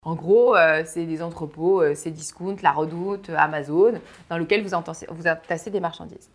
En gros, c'est des entrepôts, c'est Discount, La Redoute, Amazon, dans lesquels vous entassez des marchandises.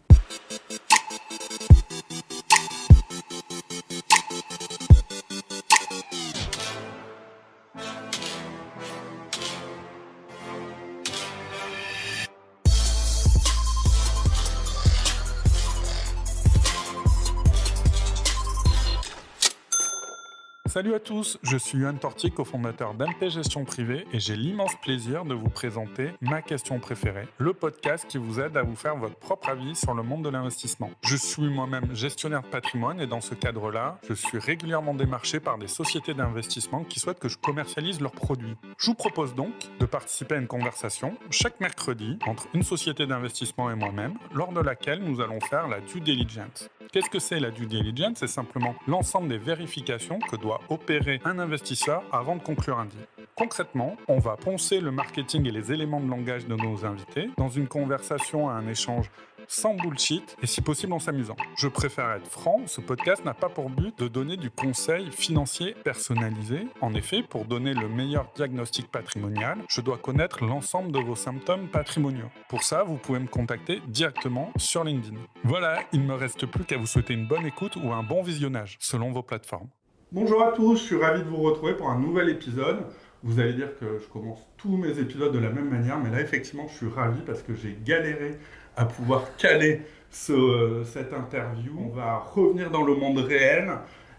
Salut à tous, je suis Yoann Torti, cofondateur d'MP Gestion Privée et j'ai l'immense plaisir de vous présenter ma question préférée, le podcast qui vous aide à vous faire votre propre avis sur le monde de l'investissement. Je suis moi-même gestionnaire de patrimoine et dans ce cadre-là, je suis régulièrement démarché par des sociétés d'investissement qui souhaitent que je commercialise leurs produits. Je vous propose donc de participer à une conversation chaque mercredi entre une société d'investissement et moi-même, lors de laquelle nous allons faire la due diligence. Qu'est-ce que c'est la due diligence? C'est simplement l'ensemble des vérifications que doit opérer un investisseur avant de conclure un deal. Concrètement, on va poncer le marketing et les éléments de langage de nos invités dans une conversation, un échange sans bullshit et si possible en s'amusant. Je préfère être franc, ce podcast n'a pas pour but de donner du conseil financier personnalisé. En effet, pour donner le meilleur diagnostic patrimonial, je dois connaître l'ensemble de vos symptômes patrimoniaux. Pour ça, vous pouvez me contacter directement sur LinkedIn. Voilà, il ne me reste plus qu'à vous souhaiter une bonne écoute ou un bon visionnage, selon vos plateformes. Bonjour à tous, je suis ravi de vous retrouver pour un nouvel épisode. Vous allez dire que je commence tous mes épisodes de la même manière, mais là effectivement je suis ravi parce que j'ai galéré à pouvoir caler cette interview. On va revenir dans le monde réel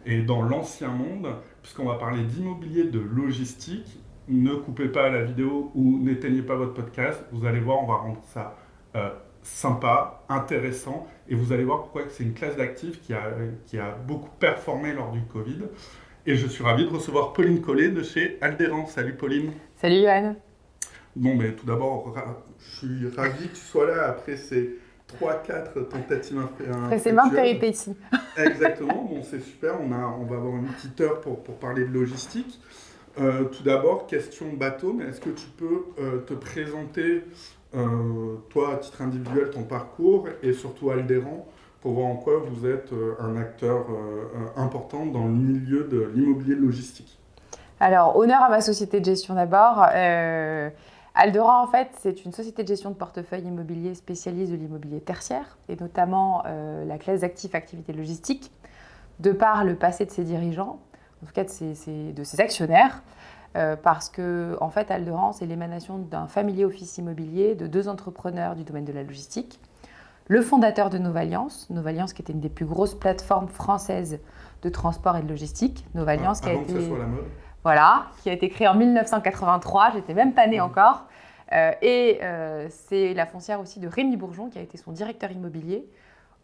et dans l'ancien monde, puisqu'on va parler d'immobilier, de logistique. Ne coupez pas la vidéo ou n'éteignez pas votre podcast. Vous allez voir, on va rendre ça sympa, intéressant, et vous allez voir pourquoi c'est une classe d'actifs qui a beaucoup performé lors du Covid. Et je suis ravi de recevoir Pauline Collet de chez Alderan. Salut Pauline. Salut Yoann. Bon, mais tout d'abord, je suis ravi que tu sois là après ces 3-4 tentatives après ces 20 péripéties. Exactement, bon, c'est super, on va avoir une petite heure pour parler de logistique. Tout d'abord, question bateau, mais est-ce que tu peux te présenter toi, à titre individuel, ton parcours et surtout Alderan, pour voir en quoi vous êtes un acteur important dans le milieu de l'immobilier logistique. Alors, honneur à ma société de gestion d'abord. Alderan, en fait, c'est une société de gestion de portefeuille immobilier spécialiste de l'immobilier tertiaire et notamment la classe d'actifs activités logistiques, de par le passé de ses dirigeants, en tout cas de ses actionnaires. Parce que en fait, Alderan, c'est l'émanation d'un family office immobilier de 2 entrepreneurs du domaine de la logistique. Le fondateur de Novalliance qui était une des plus grosses plateformes françaises de transport et de logistique. Novalliance qui a été... que ça soit la mode. Voilà, qui a été créée en 1983, j'étais même pas née encore. C'est la foncière aussi de Rémi Bourgeon, qui a été son directeur immobilier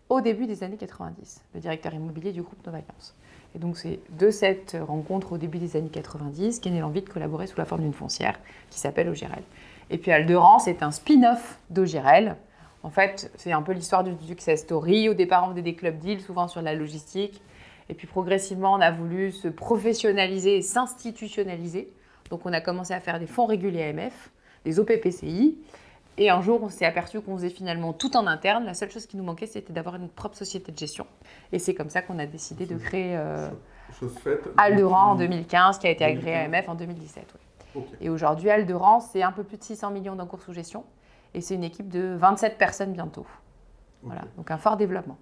au début des années 90, le directeur immobilier du groupe Novalliance. Et donc, c'est de cette rencontre au début des années 90 qu'est née l'envie de collaborer sous la forme d'une foncière qui s'appelle Ogirel. Et puis, Alderan, c'est un spin-off d'Ogirel. En fait, c'est un peu l'histoire du success story. Au départ, on faisait des club deals, souvent sur la logistique. Et puis, progressivement, on a voulu se professionnaliser et s'institutionnaliser. Donc, on a commencé à faire des fonds réguliers AMF, des OPPCI. Et un jour, on s'est aperçu qu'on faisait finalement tout en interne. La seule chose qui nous manquait, c'était d'avoir une propre société de gestion. Et c'est comme ça qu'on a décidé de créer Alderan en 2015, qui a été agréé AMF en 2017. Oui. Okay. Et aujourd'hui, Alderan, c'est un peu plus de 600 millions d'encours sous gestion. Et c'est une équipe de 27 personnes bientôt. Okay. Voilà, donc un fort développement.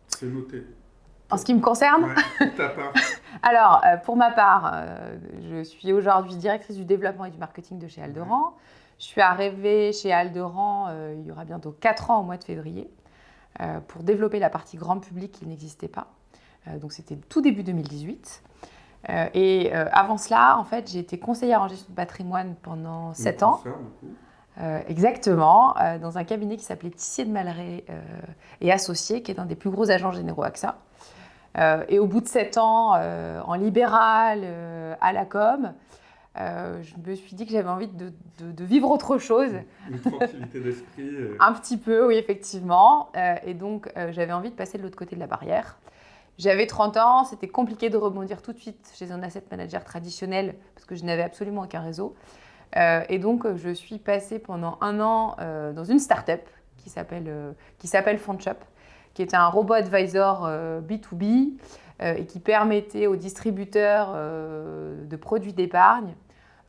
C'est noté. En ce qui me concerne, ta part. Alors, pour ma part, je suis aujourd'hui directrice du développement et du marketing de chez Alderan. Je suis arrivée chez Alderan il y aura bientôt 4 ans au mois de février pour développer la partie grand public qui n'existait pas. Donc, c'était tout début 2018. Avant cela, en fait, j'ai été conseillère en gestion de patrimoine pendant 7 ans. Exactement, dans un cabinet qui s'appelait Tissier de Malleret et Associés, qui est un des plus gros agents généraux AXA. Et au bout de 7 ans, en libéral, à la com, je me suis dit que j'avais envie de vivre autre chose. Une tranquillité d'esprit. Un petit peu, oui, effectivement. Et donc, j'avais envie de passer de l'autre côté de la barrière. J'avais 30 ans, c'était compliqué de rebondir tout de suite chez un asset manager traditionnel parce que je n'avais absolument aucun réseau. Et donc, je suis passée pendant 1 an dans une start-up qui s'appelle FondShop, qui était un robot advisor B2B et qui permettait aux distributeurs de produits d'épargne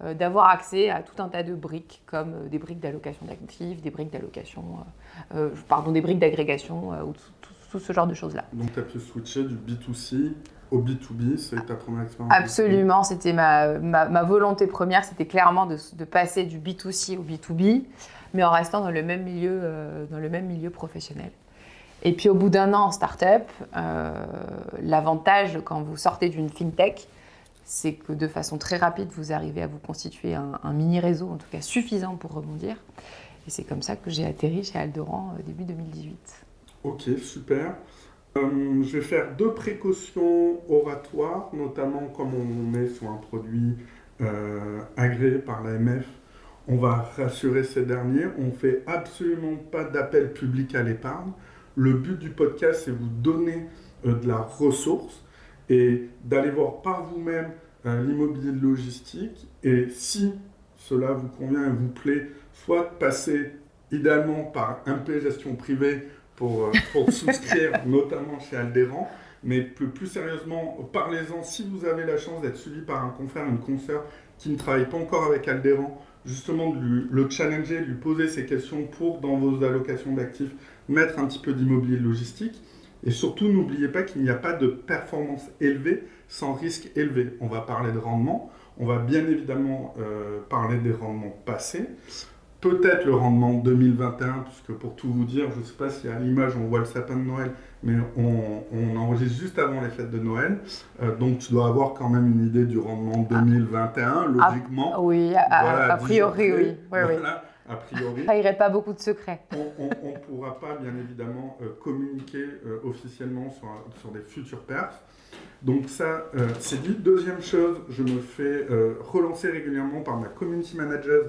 d'avoir accès à tout un tas de briques, comme des briques d'allocation d'actifs, des briques d'allocation, des briques d'agrégation, ou tout ce genre de choses-là. Donc, tu as pu switcher du B2C au B2B, c'est ta première expérience? Absolument, c'était ma volonté première, c'était clairement de passer du B2C au B2B, mais en restant dans le même milieu professionnel. Et puis au bout d'un an en start-up, l'avantage quand vous sortez d'une fintech, c'est que de façon très rapide, vous arrivez à vous constituer un mini-réseau, en tout cas suffisant pour rebondir. Et c'est comme ça que j'ai atterri chez Alderan début 2018. Ok, super. Je vais faire 2 précautions oratoires, notamment comme on est sur un produit agréé par l'AMF, on va rassurer ces derniers. On ne fait absolument pas d'appel public à l'épargne. Le but du podcast, c'est vous donner de la ressource et d'aller voir par vous-même l'immobilier de logistique. Et si cela vous convient et vous plaît, soit de passer idéalement par MP Gestion Privée pour souscrire, notamment chez Alderan. Mais plus sérieusement, parlez-en si vous avez la chance d'être suivi par un confrère, une consoeur qui ne travaille pas encore avec Alderan, justement de le challenger, de lui poser ces questions pour, dans vos allocations d'actifs, mettre un petit peu d'immobilier logistique. Et surtout, n'oubliez pas qu'il n'y a pas de performance élevée sans risque élevé. On va parler de rendement, on va bien évidemment parler des rendements passés, peut-être le rendement 2021, puisque pour tout vous dire, je ne sais pas si à l'image on voit le sapin de Noël, mais on enregistre juste avant les fêtes de Noël, donc tu dois avoir quand même une idée du rendement 2021, logiquement. Oui, a priori, oui. Voilà, a priori. Ça irait pas beaucoup de secrets. On ne pourra pas, bien évidemment, communiquer officiellement sur des futurs perfs. Donc ça, c'est dit. Deuxième chose, je me fais relancer régulièrement par ma community manager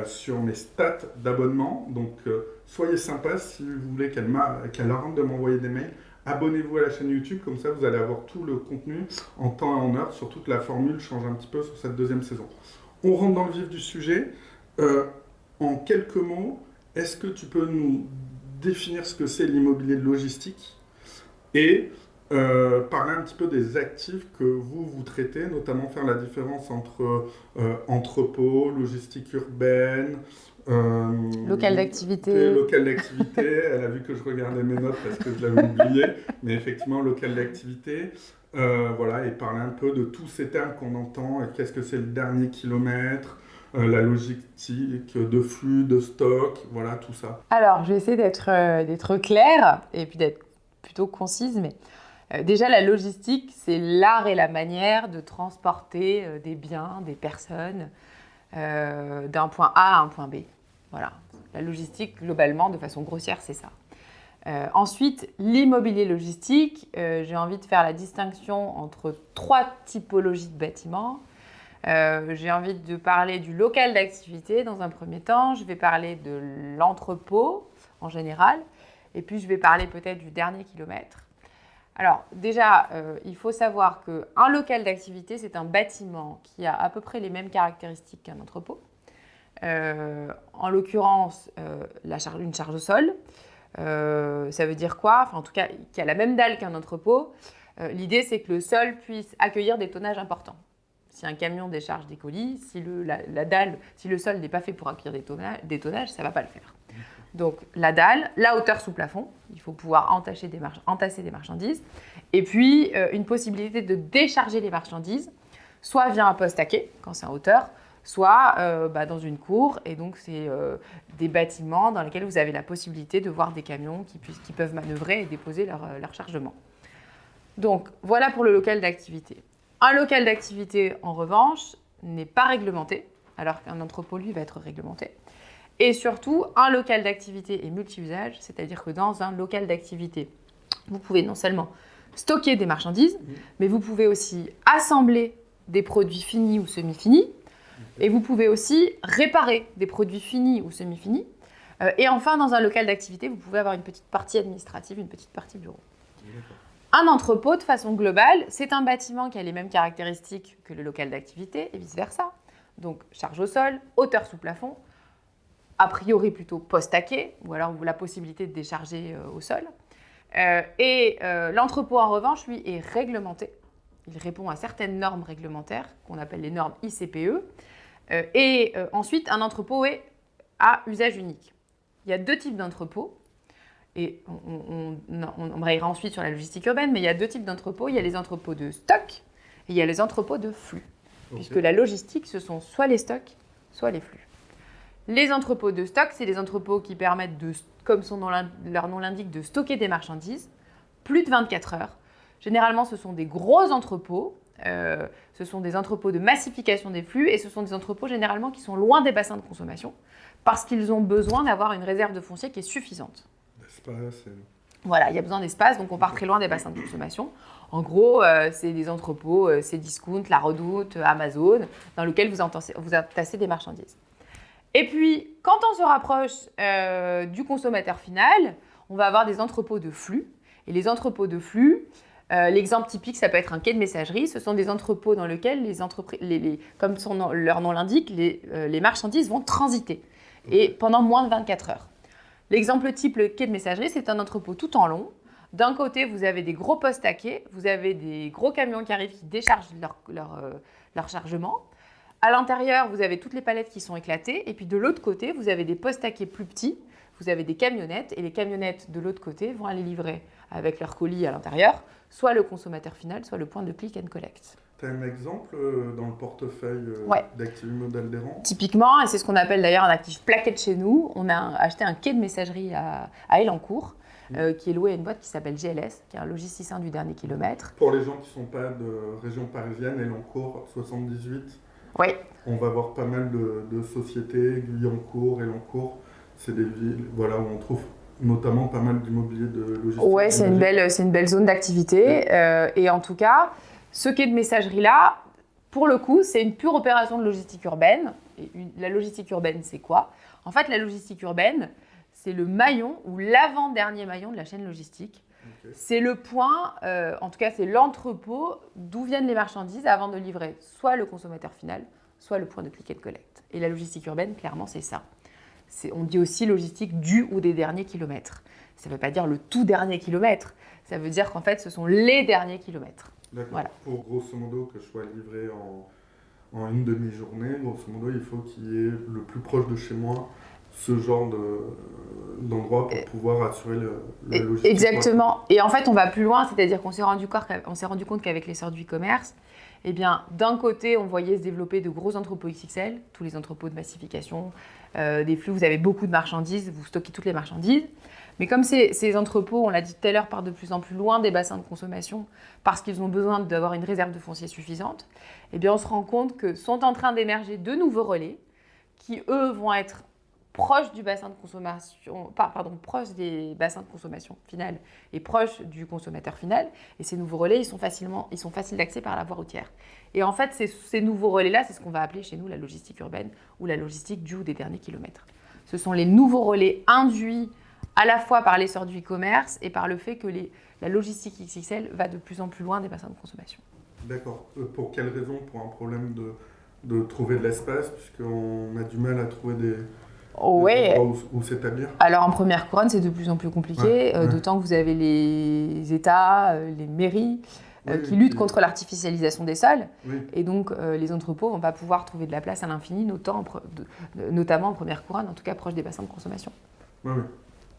sur mes stats d'abonnement. Donc soyez sympa si vous voulez qu'elle arrête de m'envoyer des mails. Abonnez-vous à la chaîne YouTube, comme ça vous allez avoir tout le contenu en temps et en heure, surtout que la formule change un petit peu sur cette deuxième saison. On rentre dans le vif du sujet. En quelques mots, est-ce que tu peux nous définir ce que c'est l'immobilier de logistique et parler un petit peu des actifs que vous traitez, notamment faire la différence entre entrepôt, logistique urbaine, local d'activité. Local d'activité, elle a vu que je regardais mes notes parce que je l'avais oublié, mais effectivement, local d'activité. Voilà, et parler un peu de tous ces termes qu'on entend, et qu'est-ce que c'est le dernier kilomètre, la logistique de flux, de stock, voilà, tout ça. Alors, je vais essayer d'être claire et puis d'être plutôt concise, mais déjà, la logistique, c'est l'art et la manière de transporter des biens, des personnes d'un point A à un point B. Voilà, la logistique, globalement, de façon grossière, c'est ça. Ensuite, l'immobilier logistique, j'ai envie de faire la distinction entre 3 typologies de bâtiments. J'ai envie de parler du local d'activité dans un premier temps, je vais parler de l'entrepôt en général, et puis je vais parler peut-être du dernier kilomètre. Alors déjà, il faut savoir qu'un local d'activité, c'est un bâtiment qui a à peu près les mêmes caractéristiques qu'un entrepôt. En l'occurrence, une charge au sol. Ça veut dire quoi? Enfin, en tout cas, qui a la même dalle qu'un entrepôt. L'idée, c'est que le sol puisse accueillir des tonnages importants. Si un camion décharge des colis, si le sol n'est pas fait pour accueillir des tonnages, ça ne va pas le faire. Donc la dalle, la hauteur sous plafond, il faut pouvoir entasser des marchandises, et puis une possibilité de décharger les marchandises, soit via un poste à quai, quand c'est en hauteur, soit dans une cour, et donc c'est des bâtiments dans lesquels vous avez la possibilité de voir des camions qui peuvent manœuvrer et déposer leur chargement. Donc voilà pour le local d'activité. Un local d'activité, en revanche, n'est pas réglementé, alors qu'un entrepôt, lui, va être réglementé. Et surtout, un local d'activité est multi-usage, c'est-à-dire que dans un local d'activité, vous pouvez non seulement stocker des marchandises, mais vous pouvez aussi assembler des produits finis ou semi-finis, et vous pouvez aussi réparer des produits finis ou semi-finis. Et enfin, dans un local d'activité, vous pouvez avoir une petite partie administrative, une petite partie bureau. Un entrepôt, de façon globale, c'est un bâtiment qui a les mêmes caractéristiques que le local d'activité et vice-versa. Donc, charge au sol, hauteur sous plafond, a priori plutôt poste à quai, ou alors la possibilité de décharger au sol. L'entrepôt, en revanche, lui, est réglementé. il répond à certaines normes réglementaires qu'on appelle les normes ICPE. Ensuite, un entrepôt est à usage unique. Il y a 2 types d'entrepôts. Et on brayera ensuite sur la logistique urbaine, mais il y a 2 types d'entrepôts. Il y a les entrepôts de stock et il y a les entrepôts de flux. Okay. Puisque la logistique, ce sont soit les stocks, soit les flux. Les entrepôts de stock, c'est des entrepôts qui permettent, comme leur nom l'indique, de stocker des marchandises plus de 24 heures. Généralement, ce sont des gros entrepôts. Ce sont des entrepôts de massification des flux et ce sont des entrepôts généralement qui sont loin des bassins de consommation parce qu'ils ont besoin d'avoir une réserve de foncier qui est suffisante. L'espace. Voilà, il y a besoin d'espace, donc on part très loin des bassins de consommation. En gros, c'est des entrepôts, c'est Discount, La Redoute, Amazon, dans lesquels vous entassez des marchandises. Et puis, quand on se rapproche du consommateur final, on va avoir des entrepôts de flux. Et les entrepôts de flux, l'exemple typique, ça peut être un quai de messagerie. Ce sont des entrepôts dans lesquels, comme leur nom l'indique, les marchandises vont transiter et pendant moins de 24 heures. L'exemple type, le quai de messagerie, c'est un entrepôt tout en long. D'un côté, vous avez des gros postes à quai, vous avez des gros camions qui arrivent, qui déchargent leur chargement. À l'intérieur, vous avez toutes les palettes qui sont éclatées. Et puis de l'autre côté, vous avez des postes à quai plus petits. Vous avez des camionnettes. Et les camionnettes de l'autre côté vont aller livrer avec leurs colis à l'intérieur, soit le consommateur final, soit le point de click and collect. Tu as un exemple dans le portefeuille d'Activimo d'Alderan ? Typiquement, et c'est ce qu'on appelle d'ailleurs un actif plaquette chez nous, on a acheté un quai de messagerie à Elancourt, qui est loué à une boîte qui s'appelle GLS, qui est un logisticien du dernier kilomètre. Pour les gens qui ne sont pas de région parisienne, Elancourt 78, oui. On va voir pas mal de sociétés, Guyancourt, Elancourt, c'est des villes où on trouve notamment pas mal d'immobilier de logistique. Oui, c'est une belle zone d'activité. Et en tout cas, ce quai de messagerie-là, pour le coup, c'est une pure opération de logistique urbaine. Et la logistique urbaine, c'est quoi ? En fait, la logistique urbaine, c'est le maillon ou l'avant-dernier maillon de la chaîne logistique. Okay. C'est le point, en tout cas, c'est l'entrepôt d'où viennent les marchandises avant de livrer soit le consommateur final, soit le point de click and collect. Et la logistique urbaine, clairement, c'est ça. On dit aussi logistique du ou des derniers kilomètres. Ça ne veut pas dire le tout dernier kilomètre. Ça veut dire qu'en fait, ce sont les derniers kilomètres. D'accord. Voilà. Pour grosso modo que je sois livré en une demi-journée, grosso modo, il faut qu'il y ait le plus proche de chez moi ce genre d'endroit pour pouvoir assurer la logistique. Exactement. Et en fait, on va plus loin, c'est-à-dire qu'on s'est rendu compte qu'avec l'essor du e-commerce, eh bien, d'un côté, on voyait se développer de gros entrepôts XXL, tous les entrepôts de massification, des flux, vous avez beaucoup de marchandises, vous stockez toutes les marchandises. Mais comme ces entrepôts, on l'a dit tout à l'heure, partent de plus en plus loin des bassins de consommation parce qu'ils ont besoin d'avoir une réserve de foncier suffisante, eh bien, on se rend compte que sont en train d'émerger de nouveaux relais qui, eux, vont être proches du bassin de consommation, proches des bassins de consommation finale et proches du consommateur final. Et ces nouveaux relais, ils sont faciles d'accès par la voie routière. Et en fait, ces nouveaux relais-là, c'est ce qu'on va appeler chez nous la logistique urbaine ou la logistique du ou des derniers kilomètres. Ce sont les nouveaux relais induits à la fois par l'essor du e-commerce et par le fait que la logistique XXL va de plus en plus loin des bassins de consommation. D'accord. Pour quelle raison ? Pour un problème de trouver de l'espace, puisqu'on a du mal à trouver des endroits où s'établir ? Alors en première couronne, c'est de plus en plus compliqué, d'autant que vous avez les États, les mairies qui luttent contre l'artificialisation des sols. Oui. Et donc les entrepôts ne vont pas pouvoir trouver de la place à l'infini, notamment en première couronne, en tout cas proche des bassins de consommation. Oui.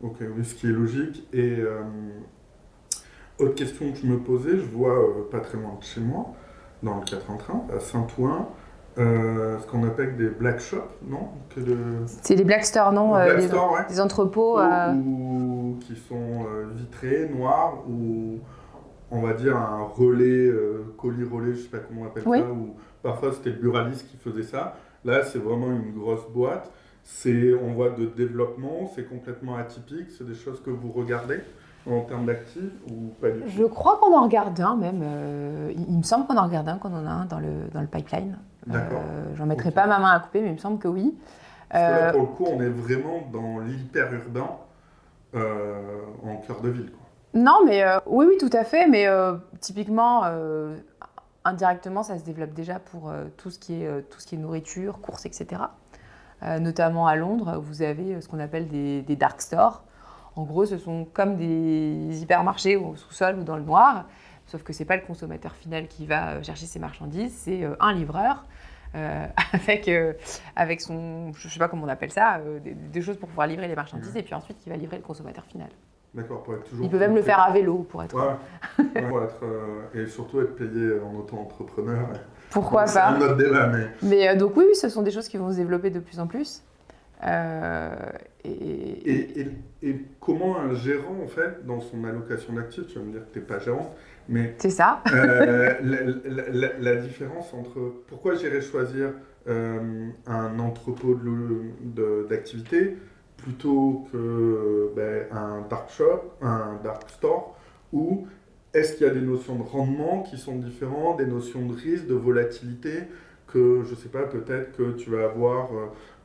Ok, ce qui est logique. Et autre question que je me posais, je vois pas très loin de chez moi, dans le 4-1-train, à Saint-Ouen, ce qu'on appelle des black shops, non ? C'est des black stores, non ? Black stores, des entrepôts qui sont vitrés, noirs, ou on va dire un relais, colis-relais, je sais pas comment on appelle ça, ou parfois c'était le buraliste qui faisait ça. Là, c'est vraiment une grosse boîte. C'est en voie de développement, c'est complètement atypique, c'est des choses que vous regardez en termes d'actifs ou pas du tout ? Je crois qu'on en regarde un même. Il me semble qu'on en regarde un, qu'on en a un dans le pipeline. D'accord. J'en mettrai pas ma main à couper, mais il me semble que oui. Parce que là, pour le coup, on est vraiment dans l'hyper-urbain en cœur de ville, quoi. Non, mais oui, tout à fait. Mais typiquement, indirectement, ça se développe déjà pour tout ce qui est nourriture, courses, etc. Notamment à Londres, vous avez ce qu'on appelle des dark stores. En gros, ce sont comme des hypermarchés au sous-sol ou dans le noir, Sauf que ce n'est pas le consommateur final qui va chercher ses marchandises, c'est un livreur avec son, je ne sais pas comment on appelle ça, des choses pour pouvoir livrer les marchandises et puis ensuite il va livrer le consommateur final. D'accord, pour être toujours... Il peut même le faire à vélo pour être... Ouais, pour être et surtout être payé en auto-entrepreneur. Pourquoi pas. C'est un autre débat, mais donc oui, ce sont des choses qui vont se développer de plus en plus. Et comment un gérant, en fait, dans son allocation d'actifs, tu vas me dire que tu n'es pas gérante, mais... C'est ça. La différence entre... Pourquoi j'irais choisir un entrepôt d'activité plutôt que un dark shop, un dark store, ou est-ce qu'il y a des notions de rendement qui sont différentes, des notions de risque, de volatilité, que je ne sais pas, peut-être que tu vas avoir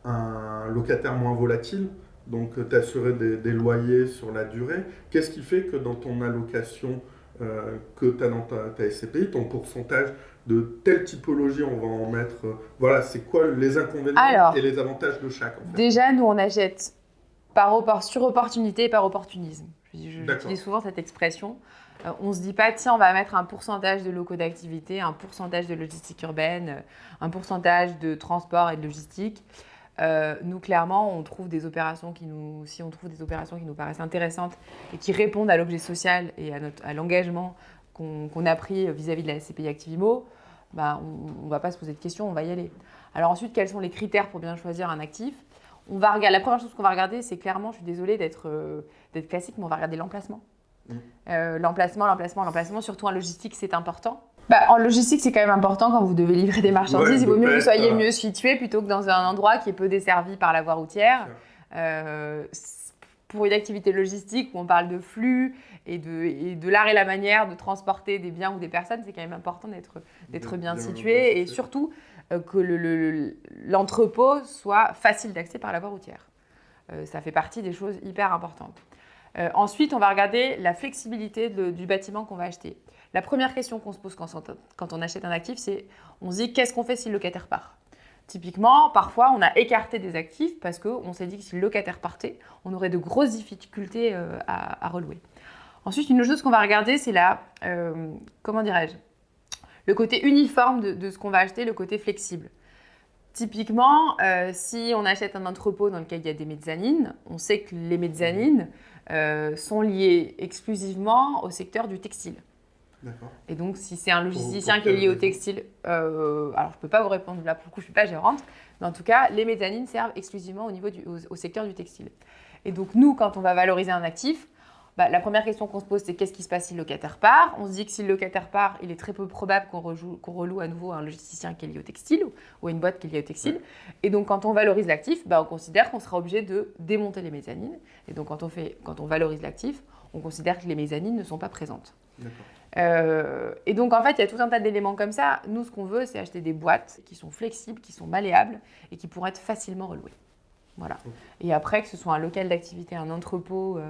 un locataire moins volatile, donc t'assurer des loyers sur la durée. Qu'est-ce qui fait que dans ton allocation que tu as dans ta SCPI, ton pourcentage de telle typologie, on va en mettre... voilà, c'est quoi les inconvénients et les avantages de chaque en fait. Déjà, nous, on achète sur opportunité et par opportunisme. J'utilise souvent cette expression. On ne se dit pas, tiens, on va mettre un pourcentage de locaux d'activité, un pourcentage de logistique urbaine, un pourcentage de transport et de logistique. Nous, clairement, on trouve des opérations si on trouve des opérations qui nous paraissent intéressantes et qui répondent à l'objet social et à l'engagement qu'on a pris vis-à-vis de la SCPI Activimo, on ne va pas se poser de questions, on va y aller. Alors ensuite, quels sont les critères pour bien choisir un actif ? La première chose qu'on va regarder, c'est clairement, je suis désolée d'être classique, mais on va regarder l'emplacement. L'emplacement, surtout en logistique, c'est important. En logistique, c'est quand même important quand vous devez livrer des marchandises. Il vaut mieux que vous soyez mieux situé plutôt que dans un endroit qui est peu desservi par la voie routière. Pour une activité logistique où on parle de flux et de l'art et la manière de transporter des biens ou des personnes, c'est quand même important d'être bien situé et surtout que l'entrepôt soit facile d'accès par la voie routière. Ça fait partie des choses hyper importantes. Ensuite, on va regarder la flexibilité du bâtiment qu'on va acheter. La première question qu'on se pose quand on achète un actif, c'est on se dit qu'est-ce qu'on fait si le locataire part ? Typiquement, parfois, on a écarté des actifs parce qu'on s'est dit que si le locataire partait, on aurait de grosses difficultés à relouer. Ensuite, une autre chose qu'on va regarder, c'est le côté uniforme de ce qu'on va acheter, le côté flexible. Typiquement, si on achète un entrepôt dans lequel il y a des mezzanines, on sait que les mezzanines sont liées exclusivement au secteur du textile. D'accord. Et donc, si c'est un logisticien qui est lié au textile, alors je ne peux pas vous répondre là, pour le coup, je ne suis pas gérante, mais en tout cas, les mezzanines servent exclusivement au secteur du textile. Et donc, nous, quand on va valoriser un actif, la première question qu'on se pose, c'est qu'est-ce qui se passe si le locataire part ? On se dit que si le locataire part, il est très peu probable qu'on reloue à nouveau un logisticien qui est lié au textile ou à une boîte qui est liée au textile. Ouais. Et donc, quand on valorise l'actif, on considère qu'on sera obligé de démonter les mezzanines. Et donc, quand on valorise l'actif, on considère que les mezzanines ne sont pas présentes. D'accord. Et donc, en fait, il y a tout un tas d'éléments comme ça. Nous, ce qu'on veut, c'est acheter des boîtes qui sont flexibles, qui sont malléables et qui pourraient être facilement relouées. Voilà. Okay. Et après, que ce soit un local d'activité, un entrepôt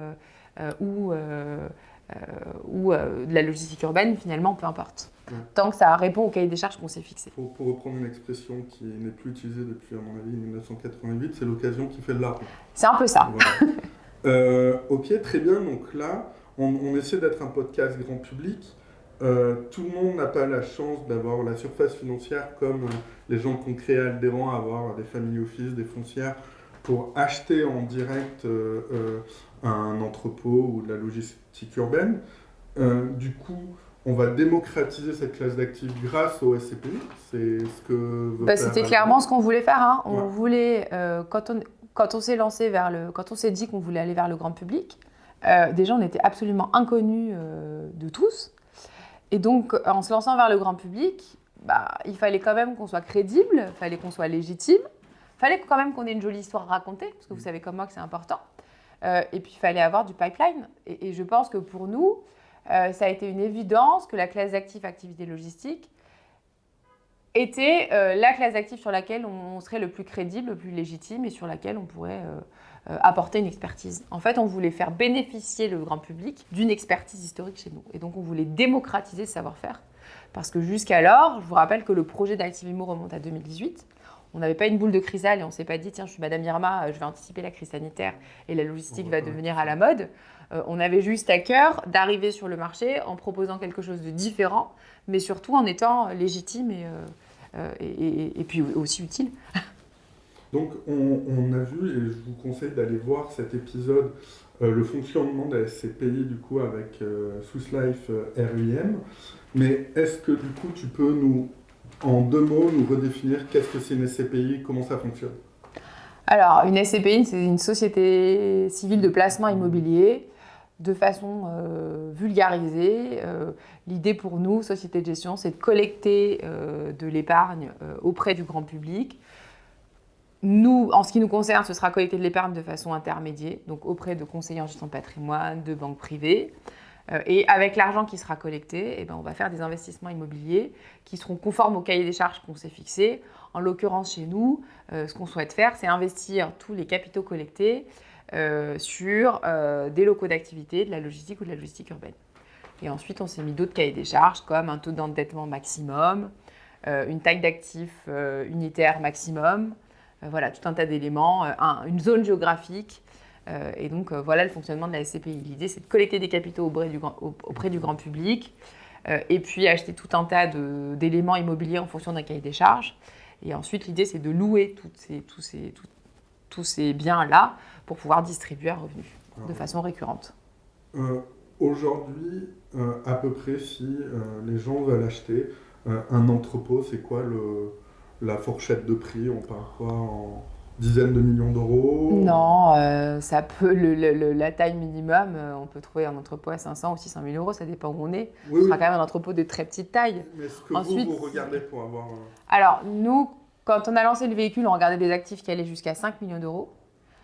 ou de la logistique urbaine, finalement, peu importe. Ouais. Tant que ça répond au cahier des charges qu'on s'est fixé. Pour reprendre une expression qui n'est plus utilisée depuis, à mon avis, 1988, c'est l'occasion qui fait de l'art. C'est un peu ça. Voilà. Ok, très bien. Donc là, on essaie d'être un podcast grand public. Tout le monde n'a pas la chance d'avoir la surface financière comme les gens qui ont créé Aldéran, avoir des family office, des foncières, pour acheter en direct un entrepôt ou de la logistique urbaine. Du coup, on va démocratiser cette classe d'actifs grâce au SCPI. C'est ce que veut faire c'était clairement ce qu'on voulait faire. Hein. On voulait, quand on s'est lancé quand on s'est dit qu'on voulait aller vers le grand public, déjà on était absolument inconnus de tous. Et donc, en se lançant vers le grand public, il fallait quand même qu'on soit crédible, il fallait qu'on soit légitime. Il fallait quand même qu'on ait une jolie histoire à raconter, parce que vous savez comme moi que c'est important. Et puis, il fallait avoir du pipeline. Et je pense que pour nous, ça a été une évidence que la classe d'actifs activité logistique était la classe d'actifs sur laquelle on serait le plus crédible, le plus légitime et sur laquelle on pourrait apporter une expertise. En fait, on voulait faire bénéficier le grand public d'une expertise historique chez nous. Et donc, on voulait démocratiser ce savoir-faire. Parce que jusqu'alors, je vous rappelle que le projet d'Activimo remonte à 2018. On n'avait pas une boule de cristal et on ne s'est pas dit, tiens, je suis Madame Irma, je vais anticiper la crise sanitaire et la logistique va devenir à la mode. On avait juste à cœur d'arriver sur le marché en proposant quelque chose de différent, mais surtout en étant légitime et puis aussi utile. Donc, on a vu, et je vous conseille d'aller voir cet épisode, le fonctionnement de la SCPI, du coup, avec Swiss Life RUIM. Mais est-ce que, du coup, tu peux en 2 mots, nous redéfinir qu'est-ce que c'est une SCPI, comment ça fonctionne? Alors, une SCPI, c'est une société civile de placement immobilier. De façon vulgarisée, l'idée pour nous, société de gestion, c'est de collecter de l'épargne auprès du grand public. Nous, en ce qui nous concerne, ce sera collecter de l'épargne de façon intermédiaire, donc auprès de conseillers en gestion de patrimoine, de banques privées. Et avec l'argent qui sera collecté, on va faire des investissements immobiliers qui seront conformes au cahier des charges qu'on s'est fixé. En l'occurrence, chez nous, ce qu'on souhaite faire, c'est investir tous les capitaux collectés sur des locaux d'activité, de la logistique ou de la logistique urbaine. Et ensuite, on s'est mis d'autres cahiers des charges comme un taux d'endettement maximum, une taille d'actifs unitaire maximum, voilà, tout un tas d'éléments, une zone géographique. Et donc, voilà le fonctionnement de la SCPI. L'idée, c'est de collecter des capitaux auprès du grand public et puis acheter tout un tas d'éléments immobiliers en fonction d'un cahier des charges. Et ensuite, l'idée, c'est de louer tous ces biens-là pour pouvoir distribuer un revenu de façon récurrente. Aujourd'hui, à peu près, si les gens veulent acheter un entrepôt, c'est quoi la fourchette de prix? On parle quoi en dizaines de millions d'euros? Non, ça peut, la taille minimum, on peut trouver un entrepôt à 500 ou 600 000 euros, ça dépend où on est. Ce sera quand même un entrepôt de très petite taille. Mais est-ce que Ensuite, vous regardez pour avoir... Alors, nous, quand on a lancé le véhicule, on regardait des actifs qui allaient jusqu'à 5 millions d'euros.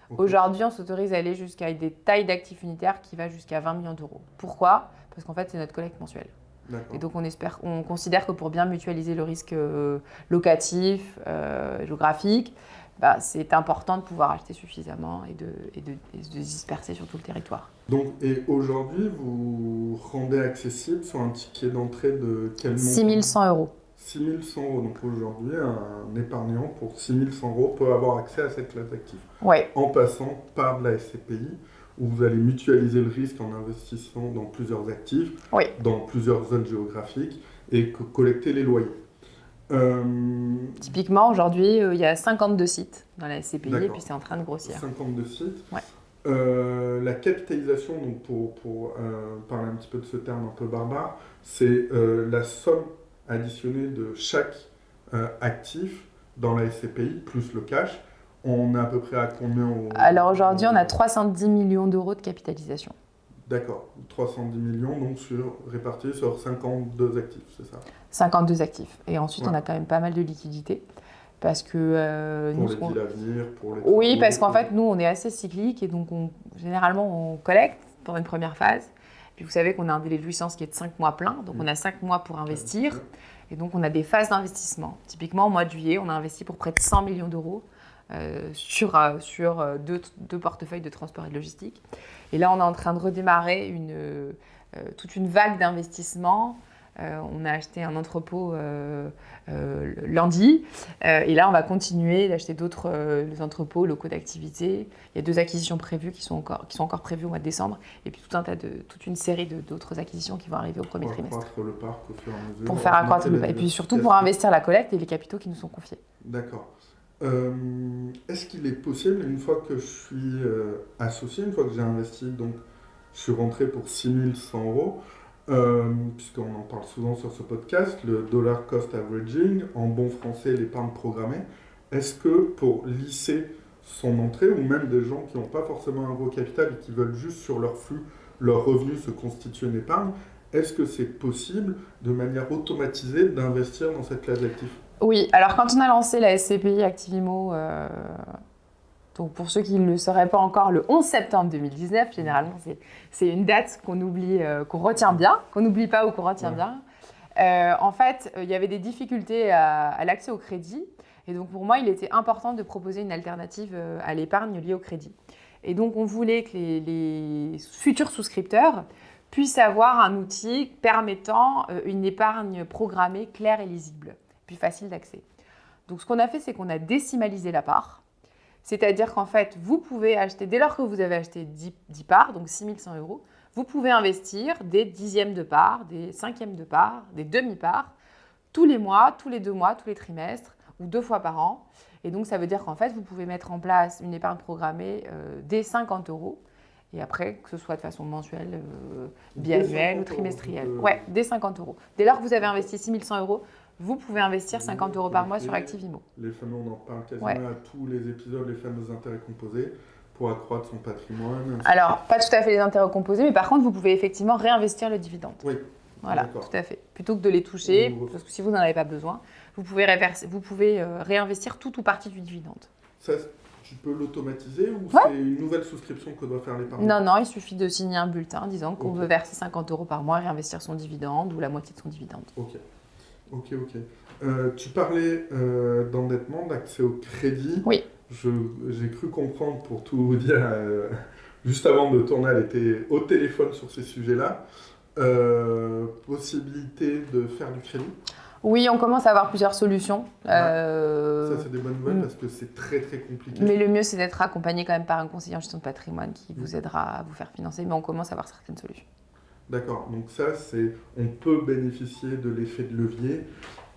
Okay. Aujourd'hui, on s'autorise à aller jusqu'à des tailles d'actifs unitaires qui vont jusqu'à 20 millions d'euros. Pourquoi? Parce qu'en fait, c'est notre collecte mensuelle. Et donc, on considère que pour bien mutualiser le risque locatif, géographique, c'est important de pouvoir acheter suffisamment et de disperser sur tout le territoire. Donc, et aujourd'hui, vous rendez accessible sur un ticket d'entrée de quel montant? 6 100 euros. 6 100 euros. Donc aujourd'hui, un épargnant pour 6 100 euros peut avoir accès à cette classe d'actifs. Ouais. En passant par de la SCPI, où vous allez mutualiser le risque en investissant dans plusieurs actifs, dans plusieurs zones géographiques, et collecter les loyers. Typiquement, aujourd'hui, il y a 52 sites dans la SCPI, et puis c'est en train de grossir. 52 sites. Ouais. La capitalisation, donc pour parler un petit peu de ce terme un peu barbare, c'est la somme additionnée de chaque actif dans la SCPI, plus le cash. On est à peu près à combien Alors aujourd'hui, on a 310 millions d'euros de capitalisation. D'accord, 310 millions donc répartis sur 52 actifs, c'est ça? 52 actifs. Et ensuite, on a quand même pas mal de liquidités. Parce que pour les deals à venir, pour les... Oui, parce qu'en fait, nous, on est assez cyclique et donc généralement, on collecte pendant une première phase. Puis vous savez qu'on a un délai de jouissance qui est de 5 mois plein, donc on a 5 mois pour investir. Et donc, on a des phases d'investissement. Typiquement, au mois de juillet, on a investi pour près de 100 millions d'euros sur deux portefeuilles de transport et de logistique. Et là, on est en train de redémarrer toute une vague d'investissements. On a acheté un entrepôt lundi. Et là, on va continuer d'acheter d'autres entrepôts, locaux d'activité. Il y a 2 acquisitions prévues qui sont encore prévues au mois de décembre. Et puis toute une série d'autres acquisitions qui vont arriver au premier trimestre. Pour accroître le parc au fur et à mesure. Pour faire accroître le parc. Et puis surtout pour investir la collecte et les capitaux qui nous sont confiés. D'accord. Est-ce qu'il est possible, une fois que je suis associé, une fois que j'ai investi, donc je suis rentré pour 6 100 euros, puisqu'on en parle souvent sur ce podcast, le dollar cost averaging, en bon français l'épargne programmée, est-ce que pour lisser son entrée, ou même des gens qui n'ont pas forcément un gros capital et qui veulent juste sur leur flux, leur revenu se constituer une épargne, est-ce que c'est possible de manière automatisée d'investir dans cette classe d'actifs? Oui, alors quand on a lancé la SCPI Activimo, donc pour ceux qui ne le sauraient pas encore, le 11 septembre 2019, généralement c'est une date qu'on oublie, qu'on retient bien, qu'on n'oublie pas ou qu'on retient bien. En fait, il y avait des difficultés à l'accès au crédit. Et donc pour moi, il était important de proposer une alternative à l'épargne liée au crédit. Et donc on voulait que les futurs souscripteurs puissent avoir un outil permettant une épargne programmée claire et lisible, puis facile d'accès. Donc, ce qu'on a fait, c'est qu'on a décimalisé la part. C'est-à-dire qu'en fait, vous pouvez acheter, dès lors que vous avez acheté 10 parts, donc 6 100 €, vous pouvez investir des dixièmes de part, des cinquièmes de part, des demi-parts, tous les mois, tous les 2 mois, tous les trimestres, ou 2 fois par an. Et donc, ça veut dire qu'en fait, vous pouvez mettre en place une épargne programmée dès 50 €. Et après, que ce soit de façon mensuelle, biannuelle ou trimestrielle. Ouais, dès 50 €. Dès lors que vous avez investi 6 100 €, vous pouvez investir 50 € par mois sur Activimo. Les fameux, on en parle quasiment Ouais. à tous les épisodes, les fameux intérêts composés pour accroître son patrimoine. Alors, pas tout à fait les intérêts composés, mais par contre, vous pouvez effectivement réinvestir le dividende. Oui. Voilà, D'accord. tout à fait. Plutôt que de les toucher, parce que si vous n'en avez pas besoin, vous pouvez réinvestir tout ou partie du dividende. Ça, tu peux l'automatiser ou Ouais. c'est une nouvelle souscription que doit faire l'épargne? Non, il suffit de signer un bulletin disant qu'on Ok. veut verser 50 € par mois et réinvestir son dividende ou la moitié de son dividende. Ok. Tu parlais d'endettement, d'accès au crédit. Oui. J'ai cru comprendre, pour tout vous dire, juste avant de tourner, elle était au téléphone sur ces sujets-là. Possibilité de faire du crédit. Oui, on commence à avoir plusieurs solutions. Ça, c'est des bonnes nouvelles parce que c'est très très compliqué. Mais le mieux, c'est d'être accompagné quand même par un conseiller en gestion de patrimoine qui vous aidera à vous faire financer. Mais on commence à avoir certaines solutions. D'accord, donc ça, on peut bénéficier de l'effet de levier.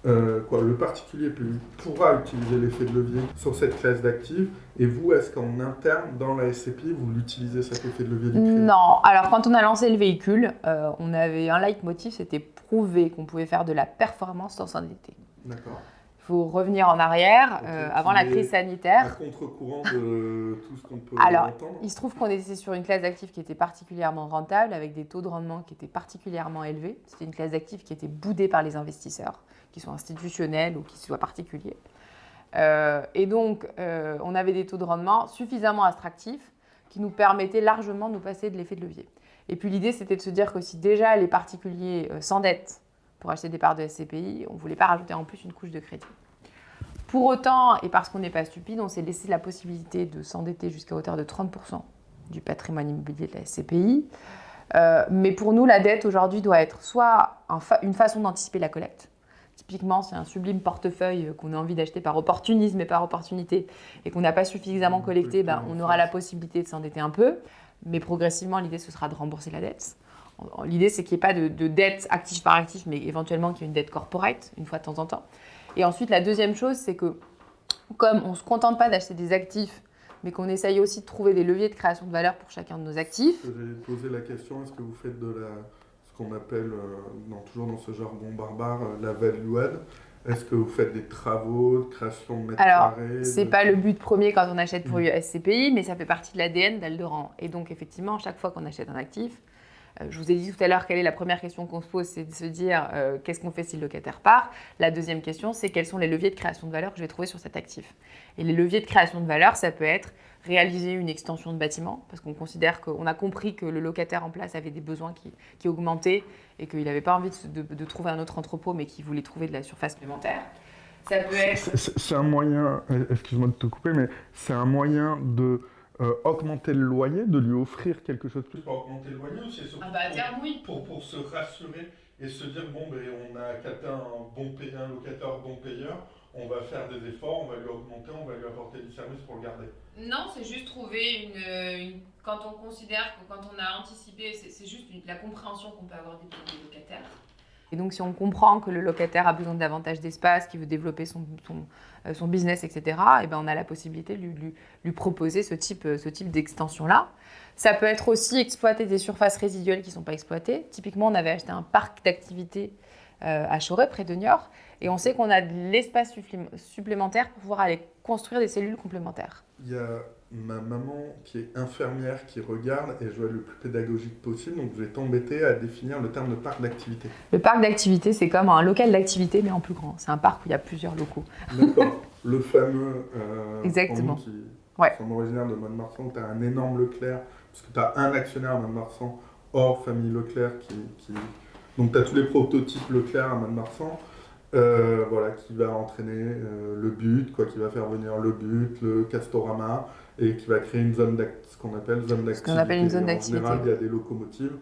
Le particulier pourra utiliser l'effet de levier sur cette classe d'actifs. Et vous, est-ce qu'en interne, dans la SCPI, vous l'utilisez cet effet de levier du crédit? Non, alors quand on a lancé le véhicule, on avait un leitmotiv, c'était prouver qu'on pouvait faire de la performance sans s'endetter. D'accord. Il faut revenir en arrière, Ok, avant la crise À sanitaire. contre-courant de tout ce qu'on peut Alors, entendre. il se trouve qu'on était sur une classe d'actifs qui était particulièrement rentable, avec des taux de rendement qui étaient particulièrement élevés. C'était une classe d'actifs qui était boudée par les investisseurs, qui soient institutionnels ou qui soient particuliers. Et donc, on avait des taux de rendement suffisamment attractifs qui nous permettaient largement de nous passer de l'effet de levier. Et puis l'idée, c'était de se dire que si déjà les particuliers s'endettent pour acheter des parts de SCPI, on ne voulait pas rajouter en plus une couche de crédit. Pour autant, et parce qu'on n'est pas stupide, on s'est laissé la possibilité de s'endetter jusqu'à hauteur de 30% du patrimoine immobilier de la SCPI. Mais pour nous, la dette aujourd'hui doit être soit une façon d'anticiper la collecte. Typiquement, c'est un sublime portefeuille qu'on a envie d'acheter par opportunisme et par opportunité et qu'on n'a pas suffisamment collecté, on aura la possibilité de s'endetter un peu. Mais progressivement, l'idée, ce sera de rembourser la dette. L'idée, c'est qu'il n'y ait pas de dette actif par actif, mais éventuellement qu'il y ait une dette corporate, une fois de temps en temps. Et ensuite, la deuxième chose, c'est que comme on ne se contente pas d'acheter des actifs, mais qu'on essaye aussi de trouver des leviers de création de valeur pour chacun de nos actifs. J'allais poser la question, est-ce que vous faites ce qu'on appelle, toujours dans ce jargon barbare, la value add? Est-ce que vous faites des travaux de création de mètres carrés? Alors, ce n'est pas le but premier quand on achète pour SCPI, mais ça fait partie de l'ADN d'Alderan. Et donc, effectivement, chaque fois qu'on achète un actif, je vous ai dit tout à l'heure quelle est la première question qu'on se pose, c'est de se dire qu'est-ce qu'on fait si le locataire part. La deuxième question, c'est quels sont les leviers de création de valeur que je vais trouver sur cet actif. Et les leviers de création de valeur, ça peut être réaliser une extension de bâtiment, parce qu'on considère qu'on a compris que le locataire en place avait des besoins qui augmentaient et qu'il n'avait pas envie de trouver un autre entrepôt, mais qu'il voulait trouver de la surface supplémentaire. Ça peut être... C'est un moyen, excuse-moi de te couper, mais c'est un moyen de augmenter le loyer, de lui offrir quelque chose de plus pour augmenter le loyer, ou c'est surtout oui. pour se rassurer et se dire on a capté un locataire bon payeur, on va faire des efforts, on va lui augmenter, on va lui apporter du service pour le garder. Non, c'est juste trouver quand on considère que quand on a anticipé, c'est juste la compréhension qu'on peut avoir des locataires. Et donc, si on comprend que le locataire a besoin de davantage d'espace, qu'il veut développer son business, etc., et ben on a la possibilité de lui proposer ce type d'extension-là. Ça peut être aussi exploiter des surfaces résiduelles qui ne sont pas exploitées. Typiquement, on avait acheté un parc d'activités à Choré, près de Niort, et on sait qu'on a de l'espace supplémentaire pour pouvoir aller construire des cellules complémentaires. Il y a ma maman qui est infirmière qui regarde et je vais être le plus pédagogique possible, donc je vais t'embêter à définir le terme de parc d'activité. Le parc d'activité, c'est comme un local d'activité, mais en plus grand. C'est un parc où il y a plusieurs locaux. D'accord. Le fameux... Exactement. Qui Ouais. sont originaires de Mont-de-Marsan, où tu as un énorme Leclerc, parce que tu as un actionnaire à Mont-de-Marsan, hors famille Leclerc, donc tu as tous les prototypes Leclerc à Mont-de-Marsan, qui va entraîner le but, qui va faire venir le but, le Castorama, et qui va créer une zone ce qu'on appelle zone d'activité. Ce qu'on appelle une zone d'activité. En général, il y a des locomotives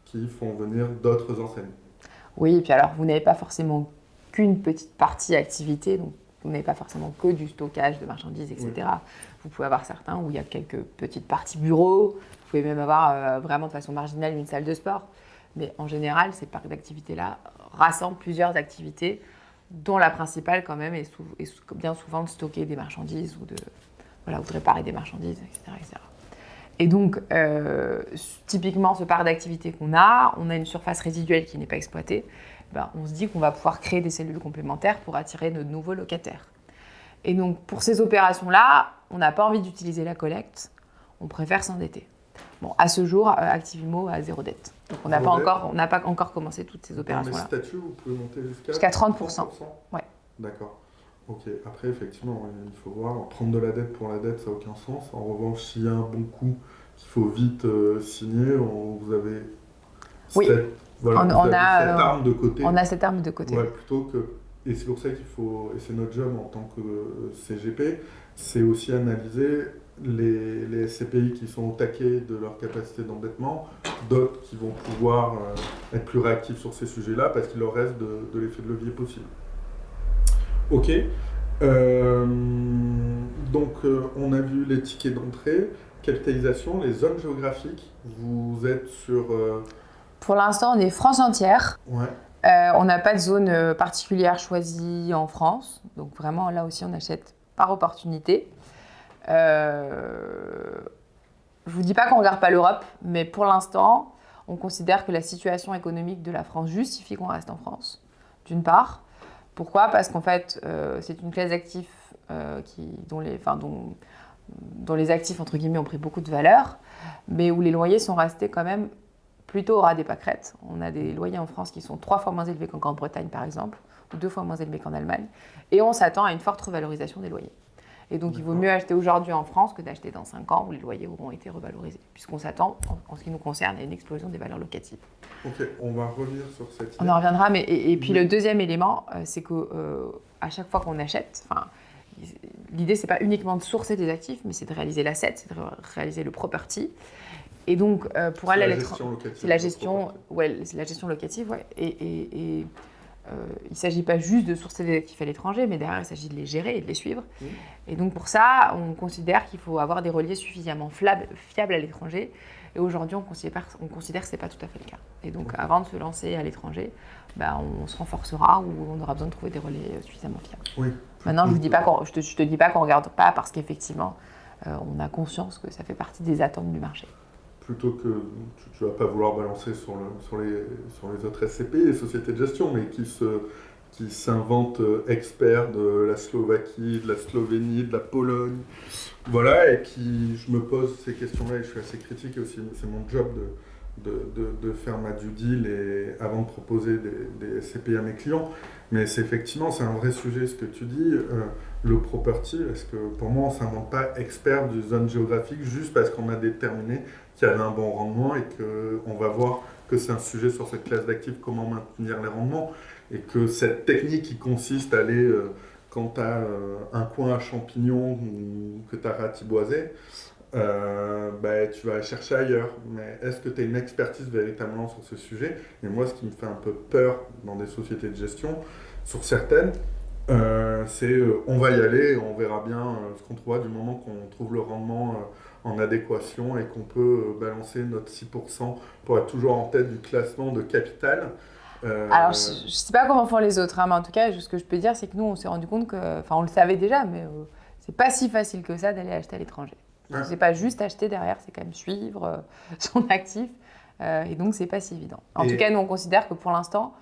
qui font venir d'autres enseignes. Oui, et puis alors, vous n'avez pas forcément qu'une petite partie activité, donc vous n'avez pas forcément que du stockage de marchandises, etc. Oui. Vous pouvez avoir certains où il y a quelques petites parties bureaux. Vous pouvez même avoir vraiment de façon marginale une salle de sport. Mais en général, ces parcs d'activités-là rassemblent plusieurs activités, dont la principale quand même est bien souvent de stocker des marchandises ou de réparer des marchandises, etc. etc. Et donc, typiquement, ce parc d'activités qu'on a, on a une surface résiduelle qui n'est pas exploitée. On se dit qu'on va pouvoir créer des cellules complémentaires pour attirer de nouveaux locataires. Et donc, pour ces opérations-là, on n'a pas envie d'utiliser la collecte, on préfère s'endetter. Bon, à ce jour, Active-Immo a 0 dette. Donc, on n'a pas encore commencé toutes ces opérations-là. Dans les statuts, vous pouvez monter jusqu'à 30%. Ouais. D'accord. Ok. Après, effectivement, il faut voir. Prendre de la dette pour la dette, ça n'a aucun sens. En revanche, s'il y a un bon coup qu'il faut vite signer, vous avez cette arme de côté. On a cette arme de côté. Ouais, plutôt que... Et c'est pour ça qu'il faut... Et c'est notre job en tant que CGP, c'est aussi analyser les SCPI qui sont au taquet de leur capacité d'endettement, d'autres qui vont pouvoir être plus réactifs sur ces sujets-là parce qu'il leur reste de l'effet de levier possible. Ok. Donc, on a vu les tickets d'entrée, capitalisation, les zones géographiques. Vous êtes sur... Pour l'instant, on est France entière. Ouais. On n'a pas de zone particulière choisie en France. Donc, vraiment, là aussi, on achète par opportunité. Je ne vous dis pas qu'on ne regarde pas l'Europe, mais pour l'instant, on considère que la situation économique de la France justifie qu'on reste en France, d'une part. Pourquoi ? Parce qu'en fait, c'est une classe d'actifs dont les actifs, entre guillemets, ont pris beaucoup de valeur, mais où les loyers sont restés quand même plutôt au ras des pâquerettes. On a des loyers en France qui sont 3 fois moins élevés qu'en Grande-Bretagne, par exemple, ou 2 fois moins élevés qu'en Allemagne, et on s'attend à une forte revalorisation des loyers. Et donc, il vaut mieux acheter aujourd'hui en France que d'acheter dans 5 ans où les loyers auront été revalorisés, puisqu'on s'attend, en ce qui nous concerne, à une explosion des valeurs locatives. Ok, on va revenir sur cette idée. On en reviendra, mais et puis le deuxième élément, c'est qu'à chaque fois qu'on achète, l'idée, c'est pas uniquement de sourcer des actifs, mais c'est de réaliser l'asset, c'est de réaliser le property. Et donc, pour aller à l'étranger, c'est la gestion locative, ouais. Et il ne s'agit pas juste de sourcer des actifs à l'étranger, mais derrière, il s'agit de les gérer et de les suivre. Mmh. Et donc, pour ça, on considère qu'il faut avoir des relais suffisamment fiables à l'étranger. Et aujourd'hui, on considère que ce n'est pas tout à fait le cas. Et donc, avant de se lancer à l'étranger, on se renforcera ou on aura besoin de trouver des relais suffisamment fiables. Oui. Maintenant, je ne te dis pas qu'on ne regarde pas parce qu'effectivement, on a conscience que ça fait partie des attentes du marché. Plutôt que tu ne vas pas vouloir balancer sur les autres SCPI, les sociétés de gestion, mais qui s'inventent experts de la Slovaquie, de la Slovénie, de la Pologne, voilà, et je me pose ces questions-là et je suis assez critique et aussi c'est mon job de faire ma due deal avant de proposer des SCPI à mes clients. Mais c'est un vrai sujet ce que tu dis, le property, parce que pour moi on ne s'invente pas expert d'une zone géographique juste parce qu'on a déterminé qu'il y avait un bon rendement et qu'on va voir que c'est un sujet sur cette classe d'actifs, comment maintenir les rendements, et que cette technique qui consiste à aller, quand tu as un coin à champignons ou que tu as ratiboisé, tu vas chercher ailleurs. Mais est-ce que tu as une expertise véritablement sur ce sujet ? Et moi, ce qui me fait un peu peur dans des sociétés de gestion, sur certaines, c'est on va y aller et on verra bien ce qu'on trouvera du moment qu'on trouve le rendement en adéquation et qu'on peut balancer notre 6% pour être toujours en tête du classement de capital. Alors, je ne sais pas comment font les autres, mais en tout cas, ce que je peux dire, c'est que nous, on s'est rendu compte on le savait déjà, mais c'est pas si facile que ça d'aller acheter à l'étranger. Ouais. C'est pas juste acheter derrière, c'est quand même suivre son actif, et donc c'est pas si évident. En tout cas, nous, on considère que pour l'instant,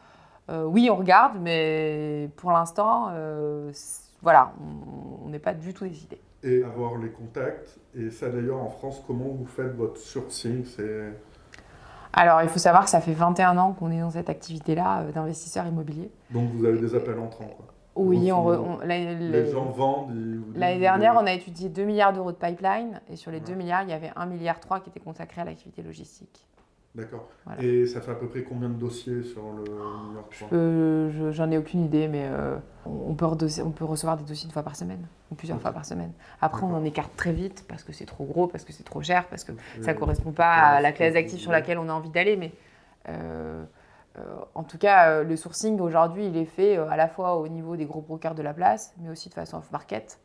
oui, on regarde, mais pour l'instant, on n'est pas du tout décidé. Et avoir les contacts, et ça d'ailleurs en France, comment vous faites votre sourcing ? Alors, il faut savoir que ça fait 21 ans qu'on est dans cette activité-là d'investisseurs immobiliers. Donc, vous avez des appels entrants, quoi. Oui, les gens vendent. L'année dernière, on a étudié 2 milliards d'euros de pipeline, et sur les 2 milliards, il y avait 1,3 milliard qui était consacré à l'activité logistique. D'accord. Voilà. Et ça fait à peu près combien de dossiers sur le New York ? J'en ai aucune idée, mais on peut recevoir des dossiers 1 fois par semaine, ou plusieurs fois par semaine. Après, on en écarte très vite parce que c'est trop gros, parce que c'est trop cher, parce que ça ne correspond pas à la classe d'actifs sur laquelle on a envie d'aller. Mais En tout cas, le sourcing aujourd'hui, il est fait à la fois au niveau des gros brokers de la place, mais aussi de façon off-market.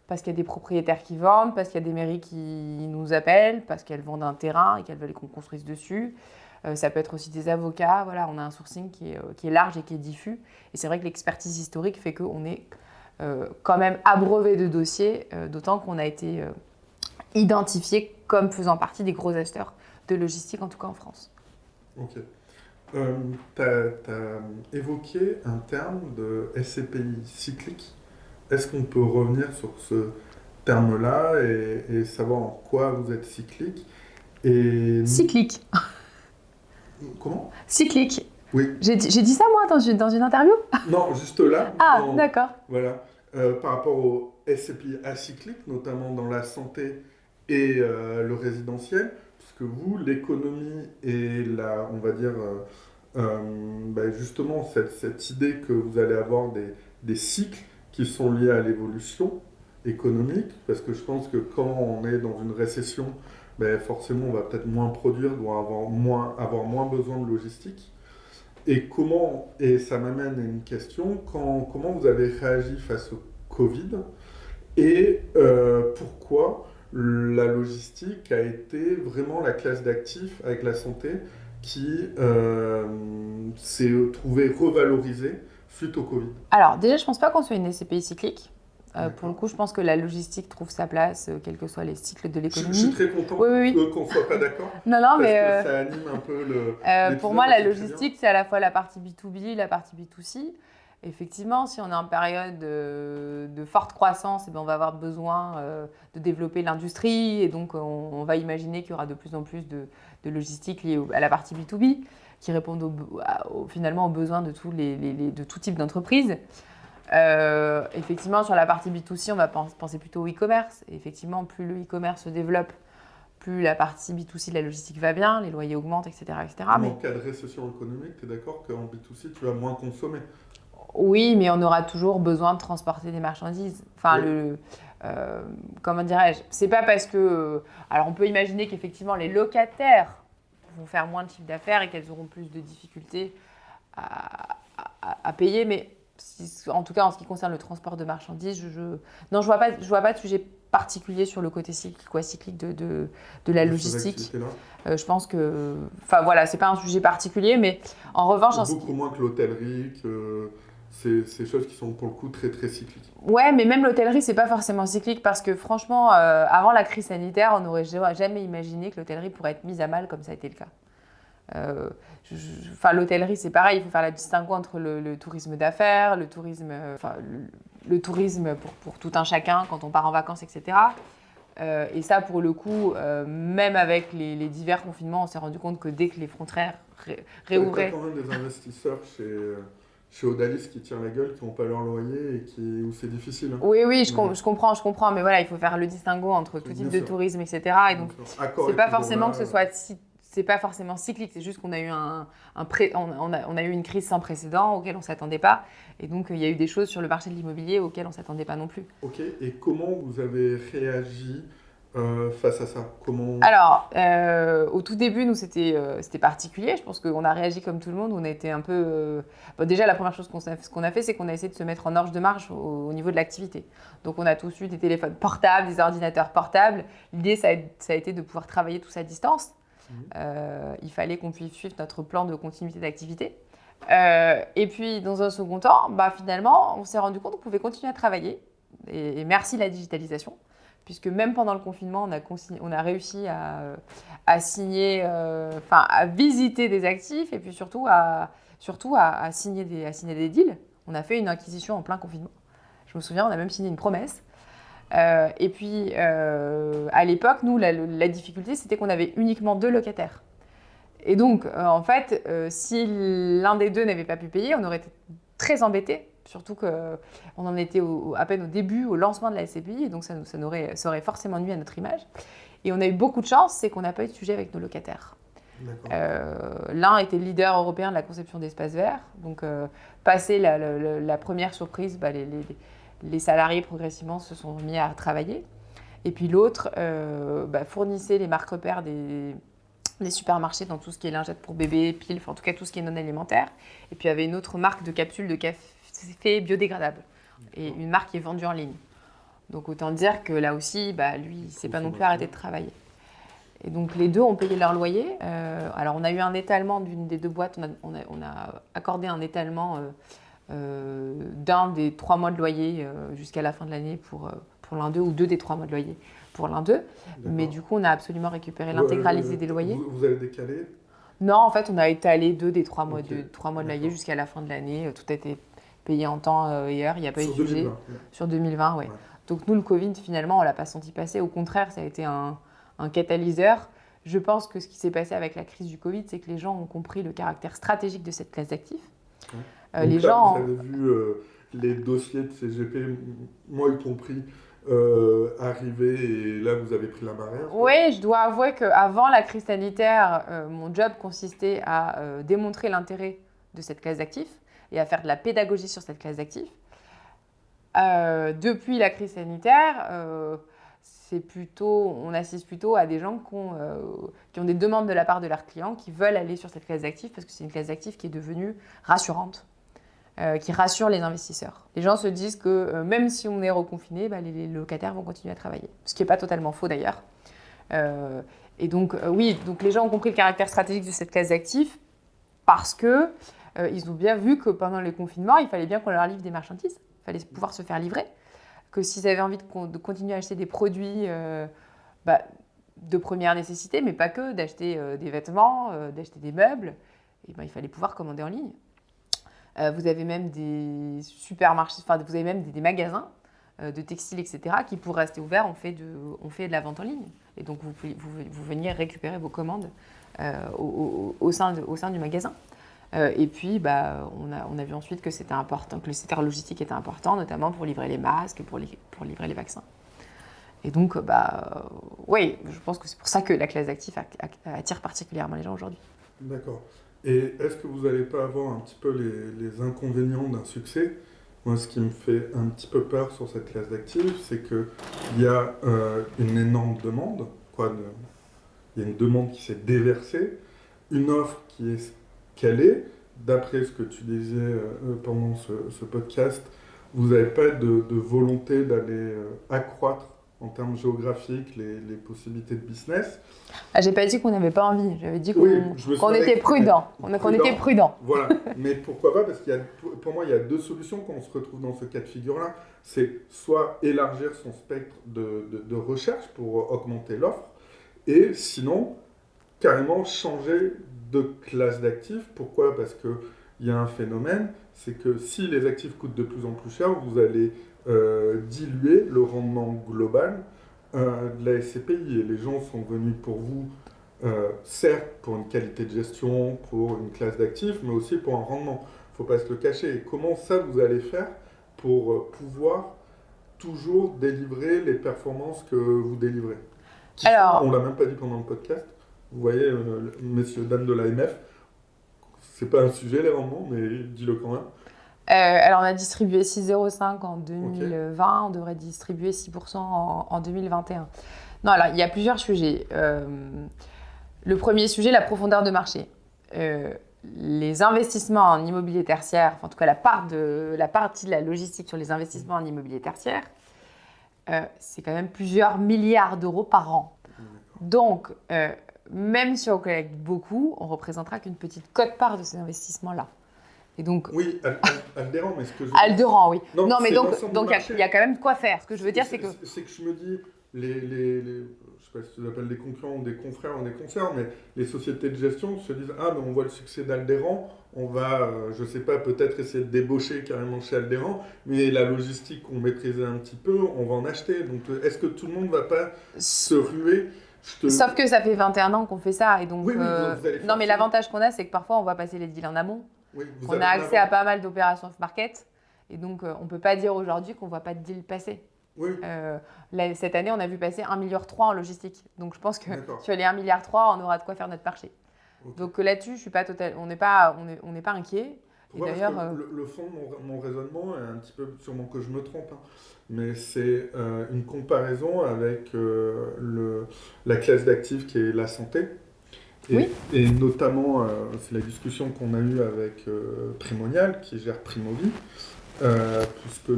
Parce qu'il y a des propriétaires qui vendent, parce qu'il y a des mairies qui nous appellent, parce qu'elles vendent un terrain et qu'elles veulent qu'on construise dessus. Ça peut être aussi des avocats. Voilà, on a un sourcing qui est large et qui est diffus. Et c'est vrai que l'expertise historique fait qu'on est quand même abreuvé de dossiers, d'autant qu'on a été identifié comme faisant partie des gros acheteurs de logistique, en tout cas en France. Ok. Tu as évoqué un terme de SCPI cyclique. Est-ce qu'on peut revenir sur ce terme-là et savoir en quoi vous êtes cyclique Cyclique. Comment? Cyclique. Oui. J'ai dit ça, moi, dans une interview? Non, juste là. Ah, d'accord. Voilà. Par rapport au SCPI acyclique, notamment dans la santé et le résidentiel, puisque vous, l'économie et on va dire, justement, cette idée que vous allez avoir des cycles qui sont liés à l'évolution économique, parce que je pense que quand on est dans une récession, forcément, on va peut-être moins produire, doit avoir moins besoin de logistique. Et ça m'amène à une question, comment vous avez réagi face au Covid et pourquoi la logistique a été vraiment la classe d'actifs avec la santé qui s'est trouvée revalorisée suite au Covid? Alors, déjà, je ne pense pas qu'on soit une SCPI cyclique. Pour le coup, je pense que la logistique trouve sa place, quels que soient les cycles de l'économie. Je suis très content qu'on ne soit pas d'accord. Non, parce mais que ça anime un peu le. Pour moi, la logistique, c'est à la fois la partie B2B, la partie B2C. Effectivement, si on est en période de forte croissance, on va avoir besoin de développer l'industrie. Et donc, on va imaginer qu'il y aura de plus en plus de logistique liée à la partie B2B qui répondent finalement aux besoins de tout type d'entreprise. Effectivement, sur la partie B2C, on va penser plutôt au e-commerce. Et effectivement, plus le e-commerce se développe, plus la partie B2C de la logistique va bien, les loyers augmentent, etc. Mais en cas de récession économique, tu es d'accord qu'en B2C, tu vas moins consommer? Oui, mais on aura toujours besoin de transporter des marchandises. Enfin, oui. Comment dirais-je? C'est pas parce que... alors, on peut imaginer qu'effectivement, les locataires vont faire moins de chiffre d'affaires et qu'elles auront plus de difficultés à payer, mais... en tout cas, en ce qui concerne le transport de marchandises, non, je vois pas de sujet particulier sur le côté cyclique ou acyclique de la logistique. Je pense que, enfin voilà, c'est pas un sujet particulier, mais en revanche, beaucoup moins que l'hôtellerie, que ces choses qui sont pour le coup très très cycliques. Ouais, mais même l'hôtellerie, c'est pas forcément cyclique parce que franchement, avant la crise sanitaire, on n'aurait jamais imaginé que l'hôtellerie pourrait être mise à mal comme ça a été le cas. L'hôtellerie, c'est pareil, il faut faire la distinction entre le tourisme d'affaires, le tourisme pour tout un chacun quand on part en vacances, etc. Et ça, pour le coup, même avec les divers confinements, on s'est rendu compte que dès que les frontières réouvraient... Il y a quand même des investisseurs chez Odalis qui tirent la gueule, qui n'ont pas leur loyer et où c'est difficile. Hein. Oui, je comprends, mais voilà, il faut faire le distinguo entre tout type de tourisme, etc. Et donc, c'est pas forcément que ce soit... C'est pas forcément cyclique, c'est juste qu'on a eu on a eu une crise sans précédent auquel on ne s'attendait pas. Et donc, il y a eu des choses sur le marché de l'immobilier auxquelles on ne s'attendait pas non plus. Ok, et comment vous avez réagi face à ça? Alors, au tout début, nous, c'était particulier. Je pense qu'on a réagi comme tout le monde. On a été un peu... déjà, la première chose qu'on a fait, c'est qu'on a essayé de se mettre en orge de marche au niveau de l'activité. Donc, on a tous eu des téléphones portables, des ordinateurs portables. L'idée, ça a été de pouvoir travailler tous à distance. Il fallait qu'on puisse suivre notre plan de continuité d'activité. Et puis, dans un second temps, finalement, on s'est rendu compte qu'on pouvait continuer à travailler. Et merci la digitalisation, puisque même pendant le confinement, on a réussi à signer, à visiter des actifs et puis surtout à signer des deals. On a fait une acquisition en plein confinement. Je me souviens, on a même signé une promesse. Et puis, à l'époque, nous, la difficulté, c'était qu'on avait uniquement 2 locataires. Et donc, en fait, si l'un des 2 n'avait pas pu payer, on aurait été très embêtés, surtout qu'on en était à peine au début, au lancement de la SCPI, et donc ça aurait forcément nuit à notre image. Et on a eu beaucoup de chance, c'est qu'on n'a pas eu de sujet avec nos locataires. L'un était leader européen de la conception d'espaces verts, donc passé la première surprise, les salariés progressivement se sont mis à travailler. Et puis l'autre fournissait les marques repères des supermarchés dans tout ce qui est lingettes pour bébé, piles, enfin en tout cas tout ce qui est non alimentaire. Et puis il y avait une autre marque de capsules de café biodégradable et une marque qui est vendue en ligne. Donc autant dire que là aussi, lui, il ne s'est pas non plus arrêté de travailler. Et donc les deux ont payé leur loyer. Alors on a eu un étalement d'une des deux boîtes, on a accordé un étalement d'un des 3 mois de loyer jusqu'à la fin de l'année pour l'un d'eux, ou 2 des 3 mois de loyer pour l'un d'eux. Mais du coup, on a absolument récupéré l'intégralité des loyers. Vous avez décalé? Non, en fait, on a étalé 2 des 3 mois, Okay. 3 mois de loyer jusqu'à la fin de l'année. Tout a été payé en temps et heure, il n'y a pas eu de sujet. 2020, Sur 2020, oui. Ouais. Donc nous, le Covid, finalement, on ne l'a pas senti passer. Au contraire, ça a été un catalyseur. Je pense que ce qui s'est passé avec la crise du Covid, c'est que les gens ont compris le caractère stratégique de cette classe d'actifs. Ouais. Donc là, vous avez vu les dossiers de CGP, moi y compris, arriver, et là, vous avez pris la barrière. Oui, je dois avouer qu'avant la crise sanitaire, mon job consistait à démontrer l'intérêt de cette classe d'actifs et à faire de la pédagogie sur cette classe d'actifs. Depuis la crise sanitaire, on assiste plutôt à des gens qui ont des demandes de la part de leurs clients, qui veulent aller sur cette classe d'actifs parce que c'est une classe d'actifs qui est devenue rassurante, qui rassure les investisseurs. Les gens se disent que même si on est reconfiné, les locataires vont continuer à travailler. Ce qui n'est pas totalement faux d'ailleurs. Et donc, donc les gens ont compris le caractère stratégique de cette classe d'actifs parce que ils ont bien vu que pendant les confinements, il fallait bien qu'on leur livre des marchandises. Il fallait pouvoir se faire livrer. Que s'ils avaient envie de continuer à acheter des produits de première nécessité, mais pas que, d'acheter des vêtements, d'acheter des meubles, et il fallait pouvoir commander en ligne. Vous avez même des supermarchés, vous avez même des magasins de textiles, etc., qui, pour rester ouverts, ont fait de la vente en ligne. Et donc, vous veniez récupérer vos commandes au sein du magasin. Et puis, on a vu ensuite que c'était important, que le secteur logistique était important, notamment pour livrer les masques, pour livrer les vaccins. Et donc, oui, je pense que c'est pour ça que la classe d'actifs attire particulièrement les gens aujourd'hui. D'accord. Et est-ce que vous n'allez pas avoir un petit peu les inconvénients d'un succès? Moi, ce qui me fait un petit peu peur sur cette classe d'actifs, c'est qu'il y a une énorme demande. Il y a une demande qui s'est déversée, une offre qui est calée. D'après ce que tu disais pendant ce podcast, vous n'avez pas de volonté d'aller accroître en termes géographiques les possibilités de business. J'ai pas dit qu'on n'avait pas envie, j'avais dit qu'on était prudent. Qu'on était prudent. Voilà, mais pourquoi pas? Parce pour moi, il y a 2 solutions quand on se retrouve dans ce cas de figure-là. C'est soit élargir son spectre de recherche pour augmenter l'offre, et sinon, carrément changer de classe d'actifs. Pourquoi? Parce qu'il y a un phénomène, c'est que si les actifs coûtent de plus en plus cher, vous allez diluer le rendement global de la SCPI. Et les gens sont venus pour vous, certes pour une qualité de gestion, pour une classe d'actifs, mais aussi pour un rendement. Il ne faut pas se le cacher. Et comment ça vous allez faire pour pouvoir toujours délivrer les performances que vous délivrez? On ne l'a même pas dit pendant le podcast. Vous voyez, messieurs, dames de l'AMF, c'est pas un sujet les rendements, mais dis-le quand même. Alors, on a distribué 6,05 en 2020, on devrait distribuer 6% en 2021. Non, alors, il y a plusieurs sujets. Le premier sujet, la profondeur de marché. Les investissements en immobilier tertiaire, en tout cas la partie de la logistique sur les investissements en immobilier tertiaire, c'est quand même plusieurs milliards d'euros par an. Donc, même si on collecte beaucoup, on ne représentera qu'une petite quote-part de ces investissements-là. Et donc, oui, Alderan, mais ce que je... Alderan, oui. Non, mais donc il y a quand même de quoi faire. Ce que je veux dire, c'est que... C'est que je me dis, je ne sais pas si tu les appelles des concurrents ou des confrères ou des concerts, mais les sociétés de gestion se disent « Ah, mais on voit le succès d'Alderan, on va, je ne sais pas, peut-être essayer de débaucher carrément chez Alderan, mais la logistique qu'on maîtrisait un petit peu, on va en acheter. » Donc, est-ce que tout le monde ne va pas se ruer? Sauf que ça fait 21 ans qu'on fait ça. Et donc, oui, vous non, mais l'avantage qu'on a, c'est que parfois, on voit passer les deals en amont. Oui, on a accès à pas mal d'opérations off-market. Et donc, on ne peut pas dire aujourd'hui qu'on ne voit pas de deal passer. Oui. Cette année, on a vu passer 1,3 milliard en logistique. Donc, je pense que sur les 1,3 milliard, on aura de quoi faire notre marché. Okay. Donc là-dessus, je suis pas on n'est pas inquiet. Et d'ailleurs, le fond de mon raisonnement est un petit peu, sûrement que je me trompe, hein, mais c'est une comparaison avec la classe d'actifs qui est la santé. Oui. Et notamment, c'est la discussion qu'on a eue avec Primonial, qui gère Primovie, puisque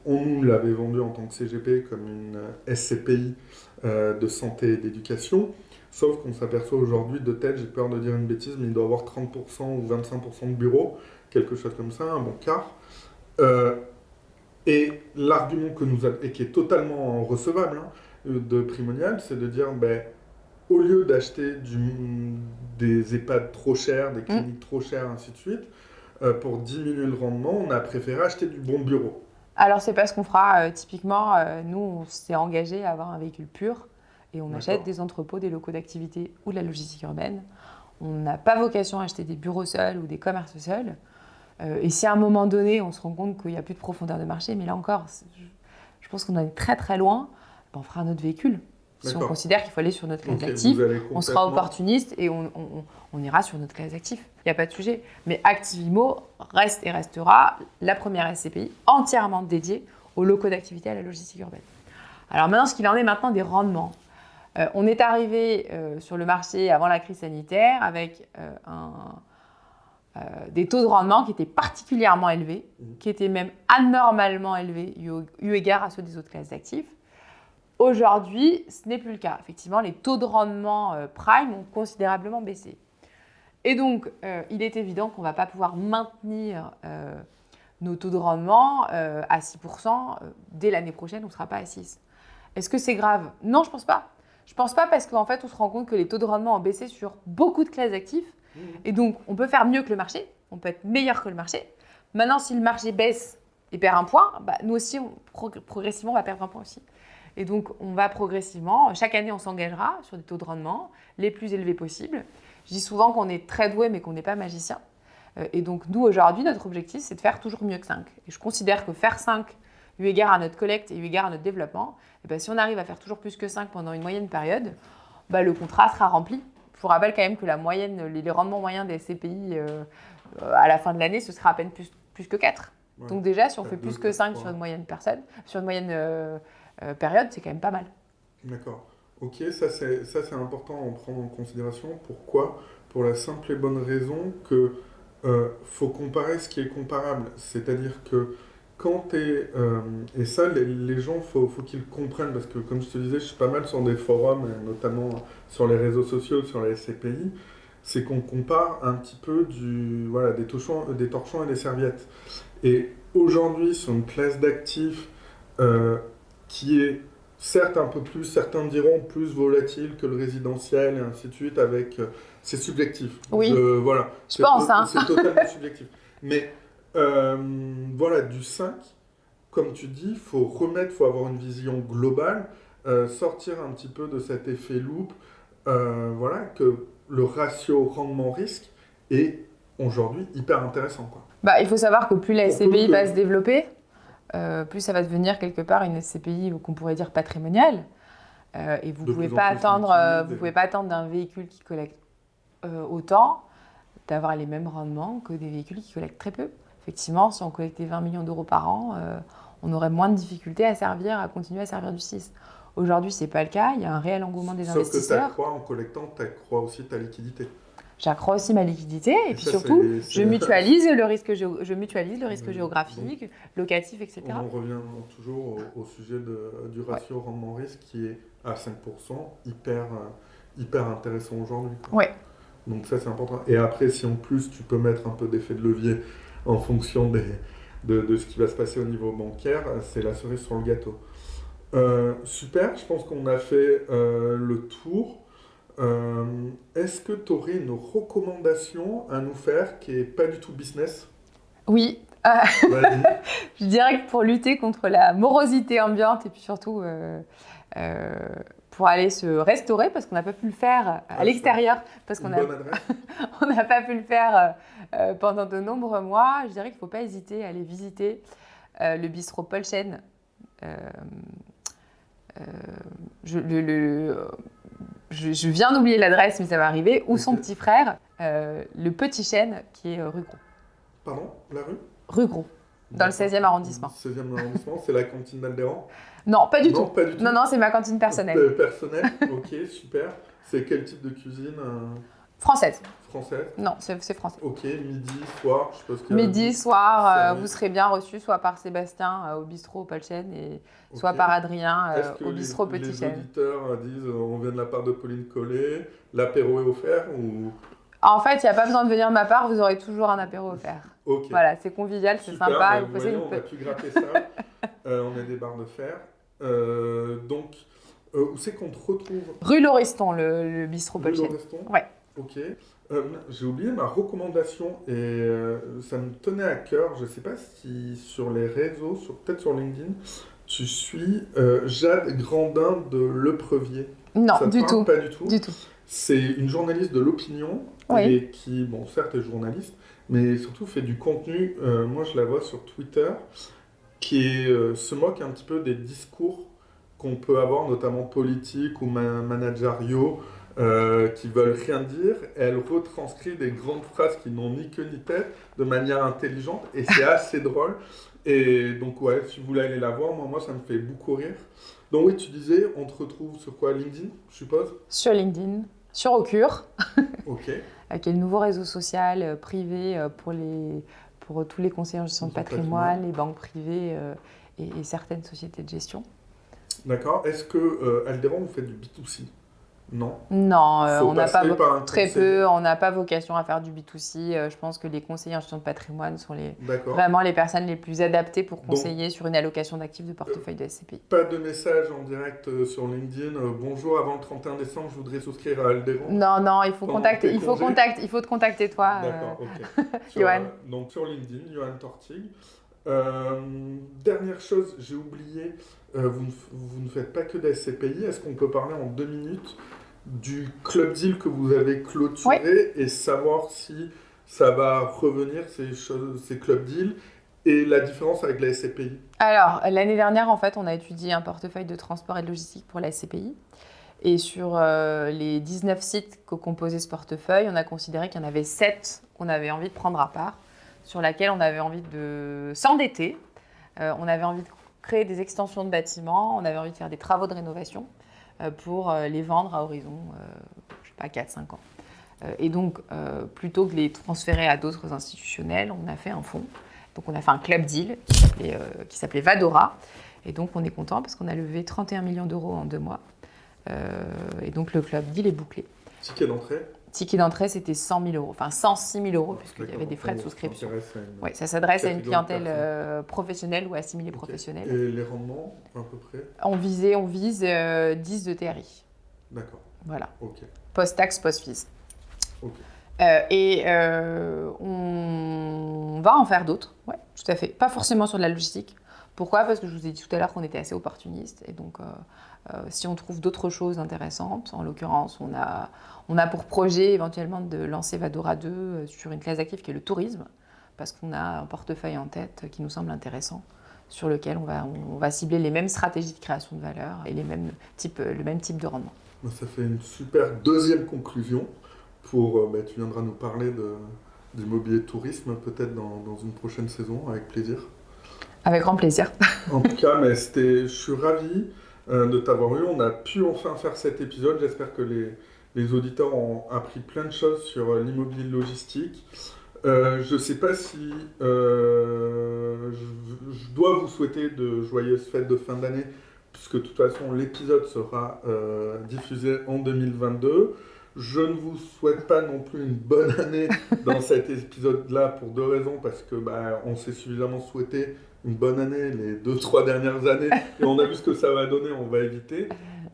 on nous l'avait vendu en tant que CGP comme une SCPI de santé et d'éducation, sauf qu'on s'aperçoit aujourd'hui, de tête, j'ai peur de dire une bêtise, mais il doit avoir 30% ou 25% de bureaux, quelque chose comme ça, un bon quart. Et l'argument et qui est totalement recevable de Primonial, c'est de dire, au lieu d'acheter des EHPAD trop chers, des cliniques trop chères, ainsi de suite, pour diminuer le rendement, on a préféré acheter du bon bureau. Alors, c'est pas ce qu'on fera. Typiquement, nous, on s'est engagé à avoir un véhicule pur et on achète des entrepôts, des locaux d'activité ou de la logistique urbaine. On n'a pas vocation à acheter des bureaux seuls ou des commerces seuls. Et si à un moment donné, on se rend compte qu'il n'y a plus de profondeur de marché, mais là encore, je pense qu'on en est très très loin, on fera un autre véhicule. Si on considère qu'il faut aller sur notre classe d'actifs, on sera opportuniste et on ira sur notre classe d'actifs. Il n'y a pas de sujet. Mais Activimo reste et restera la première SCPI entièrement dédiée aux locaux d'activité à la logistique urbaine. Alors maintenant, ce qu'il en est maintenant des rendements. On est arrivé sur le marché avant la crise sanitaire avec des taux de rendement qui étaient particulièrement élevés, qui étaient même anormalement élevés eu égard à ceux des autres classes d'actifs. Aujourd'hui, ce n'est plus le cas. Effectivement, les taux de rendement prime ont considérablement baissé. Et donc, il est évident qu'on ne va pas pouvoir maintenir nos taux de rendement à 6%. Dès l'année prochaine, on ne sera pas à 6%. Est-ce que c'est grave ? Non, je ne pense pas. Je ne pense pas parce qu'en fait, on se rend compte que les taux de rendement ont baissé sur beaucoup de classes d'actifs. Et donc, on peut faire mieux que le marché. On peut être meilleur que le marché. Maintenant, si le marché baisse et perd un point, nous aussi, progressivement, on va perdre un point aussi. Et donc, on va progressivement, chaque année, on s'engagera sur des taux de rendement les plus élevés possibles. Je dis souvent qu'on est très doué, mais qu'on n'est pas magicien. Et donc, nous, aujourd'hui, notre objectif, c'est de faire toujours mieux que 5. Et je considère que faire 5, eu égard à notre collecte et eu égard à notre développement, si on arrive à faire toujours plus que 5 pendant une moyenne période, le contrat sera rempli. Je vous rappelle quand même que la moyenne, les rendements moyens des SCPI à la fin de l'année, ce sera à peine plus que 4. Ouais. Donc déjà, si on fait plus que 5 sur une moyenne période, c'est quand même pas mal. D'accord. Ok, ça c'est important à en prendre en considération. Pourquoi ? Pour la simple et bonne raison que faut comparer ce qui est comparable. C'est-à-dire que quand tu es... et ça, les gens, faut qu'ils comprennent, parce que comme je te disais, je suis pas mal sur des forums, notamment sur les réseaux sociaux, sur les SCPI, c'est qu'on compare un petit peu des torchons et des serviettes. Et aujourd'hui, sur une classe d'actifs qui est certes un peu plus, certains diront plus volatile que le résidentiel et ainsi de suite, c'est subjectif. Oui, je pense. C'est totalement subjectif. Mais du 5, comme tu dis, il faut avoir une vision globale, sortir un petit peu de cet effet loupe, que le ratio rendement-risque est aujourd'hui hyper intéressant, quoi. Il faut savoir que plus la SCPI va se développer, plus ça va devenir quelque part une SCPI qu'on pourrait dire patrimoniale. Et vous ne pouvez pas attendre d'un véhicule qui collecte autant d'avoir les mêmes rendements que des véhicules qui collectent très peu. Effectivement, si on collectait 20 millions d'euros par an, on aurait moins de difficultés à continuer à servir du 6. Aujourd'hui, ce n'est pas le cas. Il y a un réel engouement des investisseurs. Sauf que tu accrois en collectant, tu accrois aussi ta liquidité. J'accrois aussi ma liquidité et puis surtout, je mutualise le risque géographique, locatif, etc. On revient toujours au sujet du ratio rendement-risque qui est à 5%, hyper intéressant aujourd'hui. Oui. Donc ça, c'est important. Et après, si en plus, tu peux mettre un peu d'effet de levier en fonction de ce qui va se passer au niveau bancaire, c'est la cerise sur le gâteau. Super, je pense qu'on a fait le tour. Est-ce que tu aurais une recommandation à nous faire qui n'est pas du tout business ? Oui. Je dirais que pour lutter contre la morosité ambiante et puis surtout pour aller se restaurer, parce qu'on n'a pas pu le faire à l'extérieur, parce qu'on n'a pas pu le faire pendant de nombreux mois, je dirais qu'il ne faut pas hésiter à aller visiter le bistrot Paul Chêne. Je viens d'oublier l'adresse, mais ça va arriver, ou son petit frère, le Petit Chêne, qui est rue Gros. Pardon, la rue ? Rue Gros. dans le 16e arrondissement. 16e arrondissement, c'est la cantine d'Alderan? Non, pas du Non, tout. pas du tout. Non, c'est ma cantine personnelle. Personnelle, ok, super. C'est quel type de cuisine Française. Française? Non, c'est français. Ok, midi, soir, je suppose qu'il y a... Midi, soir, c'est- vous serez bien reçus soit par Sébastien au bistrot Paul Chêne et soit Ok. par Adrien Est-ce que au bistrot Petit les Chêne. auditeurs disent on vient de la part de Pauline Collet, l'apéro est offert ou... En fait, il n'y a pas besoin de venir de ma part, vous aurez toujours un apéro offert. Ok. Voilà, c'est convivial, c'est Super, sympa. bah, et vous posez voyons, une on a pu gratter ça. On a des barres de fer. Donc, où c'est qu'on te retrouve? Rue Lauriston, le bistrot Paul Rue Chêne. Lauriston? Ouais. Ok. J'ai oublié ma recommandation et ça me tenait à cœur. Je ne sais pas si sur les réseaux, peut-être sur LinkedIn, tu suis Jade Grandin de Leprevier. Non, Ça te du parle? tout. Pas du tout. Du tout. C'est une journaliste de l'opinion Oui. et qui, bon, certes est journaliste, mais surtout fait du contenu. Moi, je la vois sur Twitter, se moque un petit peu des discours qu'on peut avoir, notamment politiques ou managériaux, qui veulent rien dire. Elle retranscrit des grandes phrases qui n'ont ni queue ni tête de manière intelligente et c'est assez drôle. Et donc, ouais, si vous voulez aller la voir, moi, ça me fait beaucoup rire. Donc, oui, tu disais, on te retrouve sur quoi? LinkedIn, je suppose? Sur LinkedIn, sur Ocure, Ok. qui est le nouveau réseau social privé pour tous les conseillers en gestion de patrimoine, les banques privées et certaines sociétés de gestion. D'accord. Est-ce que Alderan, vous faites du B2C? Non. Non, Faut on n'a pas passer par un très conseiller. peu, on n'a pas vocation à faire du B2C. Je pense que les conseillers en gestion de patrimoine sont D'accord. vraiment les personnes les plus adaptées pour Donc- conseiller sur une allocation d'actifs de portefeuille de SCPI. Pas de message en direct sur LinkedIn. Bonjour, avant le 31 décembre, je voudrais souscrire à Alderan. Non, il faut Pendant contacter, tes il faut congés. te contacter toi. D'accord, ok. Johan. Donc sur LinkedIn, Johan Tortig. Dernière chose, j'ai oublié, vous ne faites pas que des SCPI. Est-ce qu'on peut parler en 2 minutes du club deal que vous avez clôturé et savoir si ça va revenir, ces club deals, et la différence avec la SCPI? Alors, l'année dernière, en fait, on a étudié un portefeuille de transport et de logistique pour la SCPI. Et sur les 19 sites que composait ce portefeuille, on a considéré qu'il y en avait 7 qu'on avait envie de prendre à part, sur laquelle on avait envie de s'endetter. On avait envie de créer des extensions de bâtiments, on avait envie de faire des travaux de rénovation pour les vendre à horizon, je sais pas, 4-5 ans. Et donc, plutôt que de les transférer à d'autres institutionnels, on a fait un fonds. Donc, on a fait un club deal qui s'appelait Vadora. Et donc, on est content parce qu'on a levé 31 millions d'euros en 2 mois. Et donc, le club deal est bouclé. Ticket d'entrée? Ticket d'entrée, c'était 100 000 euros. Enfin, 106 000 euros, puisqu'il y avait des frais de souscription. Oui, ça s'adresse à une catégorie de clientèle professionnelle ou assimilée professionnelle. Et les rendements, à peu près? On vise 10 de TRI. D'accord, Voilà. ok. Post-taxe, post-fees. Ok. On va en faire d'autres, ouais, tout à fait. Pas forcément sur de la logistique. Pourquoi? Parce que je vous ai dit tout à l'heure qu'on était assez opportuniste. Et donc, si on trouve d'autres choses intéressantes, en l'occurrence, on a pour projet éventuellement de lancer Vadora 2 sur une classe d'actifs qui est le tourisme, parce qu'on a un portefeuille en tête qui nous semble intéressant, sur lequel on va cibler les mêmes stratégies de création de valeur et le même type de rendement. Ça fait une super deuxième conclusion. Tu viendras nous parler d'immobilier de tourisme peut-être dans une prochaine saison, avec plaisir. Avec grand plaisir. En tout cas, je suis ravi de t'avoir eu. On a pu enfin faire cet épisode. J'espère que les auditeurs ont appris plein de choses sur l'immobilier logistique. Je ne sais pas si je dois vous souhaiter de joyeuses fêtes de fin d'année, puisque de toute façon l'épisode sera diffusé en 2022. Je ne vous souhaite pas non plus une bonne année dans cet épisode-là pour 2 raisons, parce que on s'est suffisamment souhaité une bonne année les 2-3 dernières années et on a vu ce que ça va donner, on va éviter.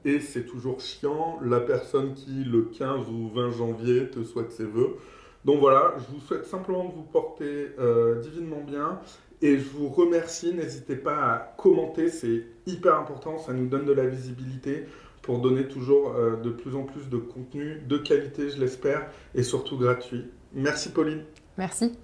Et c'est toujours chiant, la personne qui le 15 ou 20 janvier te souhaite ses vœux. Donc voilà, je vous souhaite simplement de vous porter divinement bien et je vous remercie. N'hésitez pas à commenter, c'est hyper important, ça nous donne de la visibilité pour donner toujours de plus en plus de contenu de qualité, je l'espère, et surtout gratuit. Merci Pauline. Merci.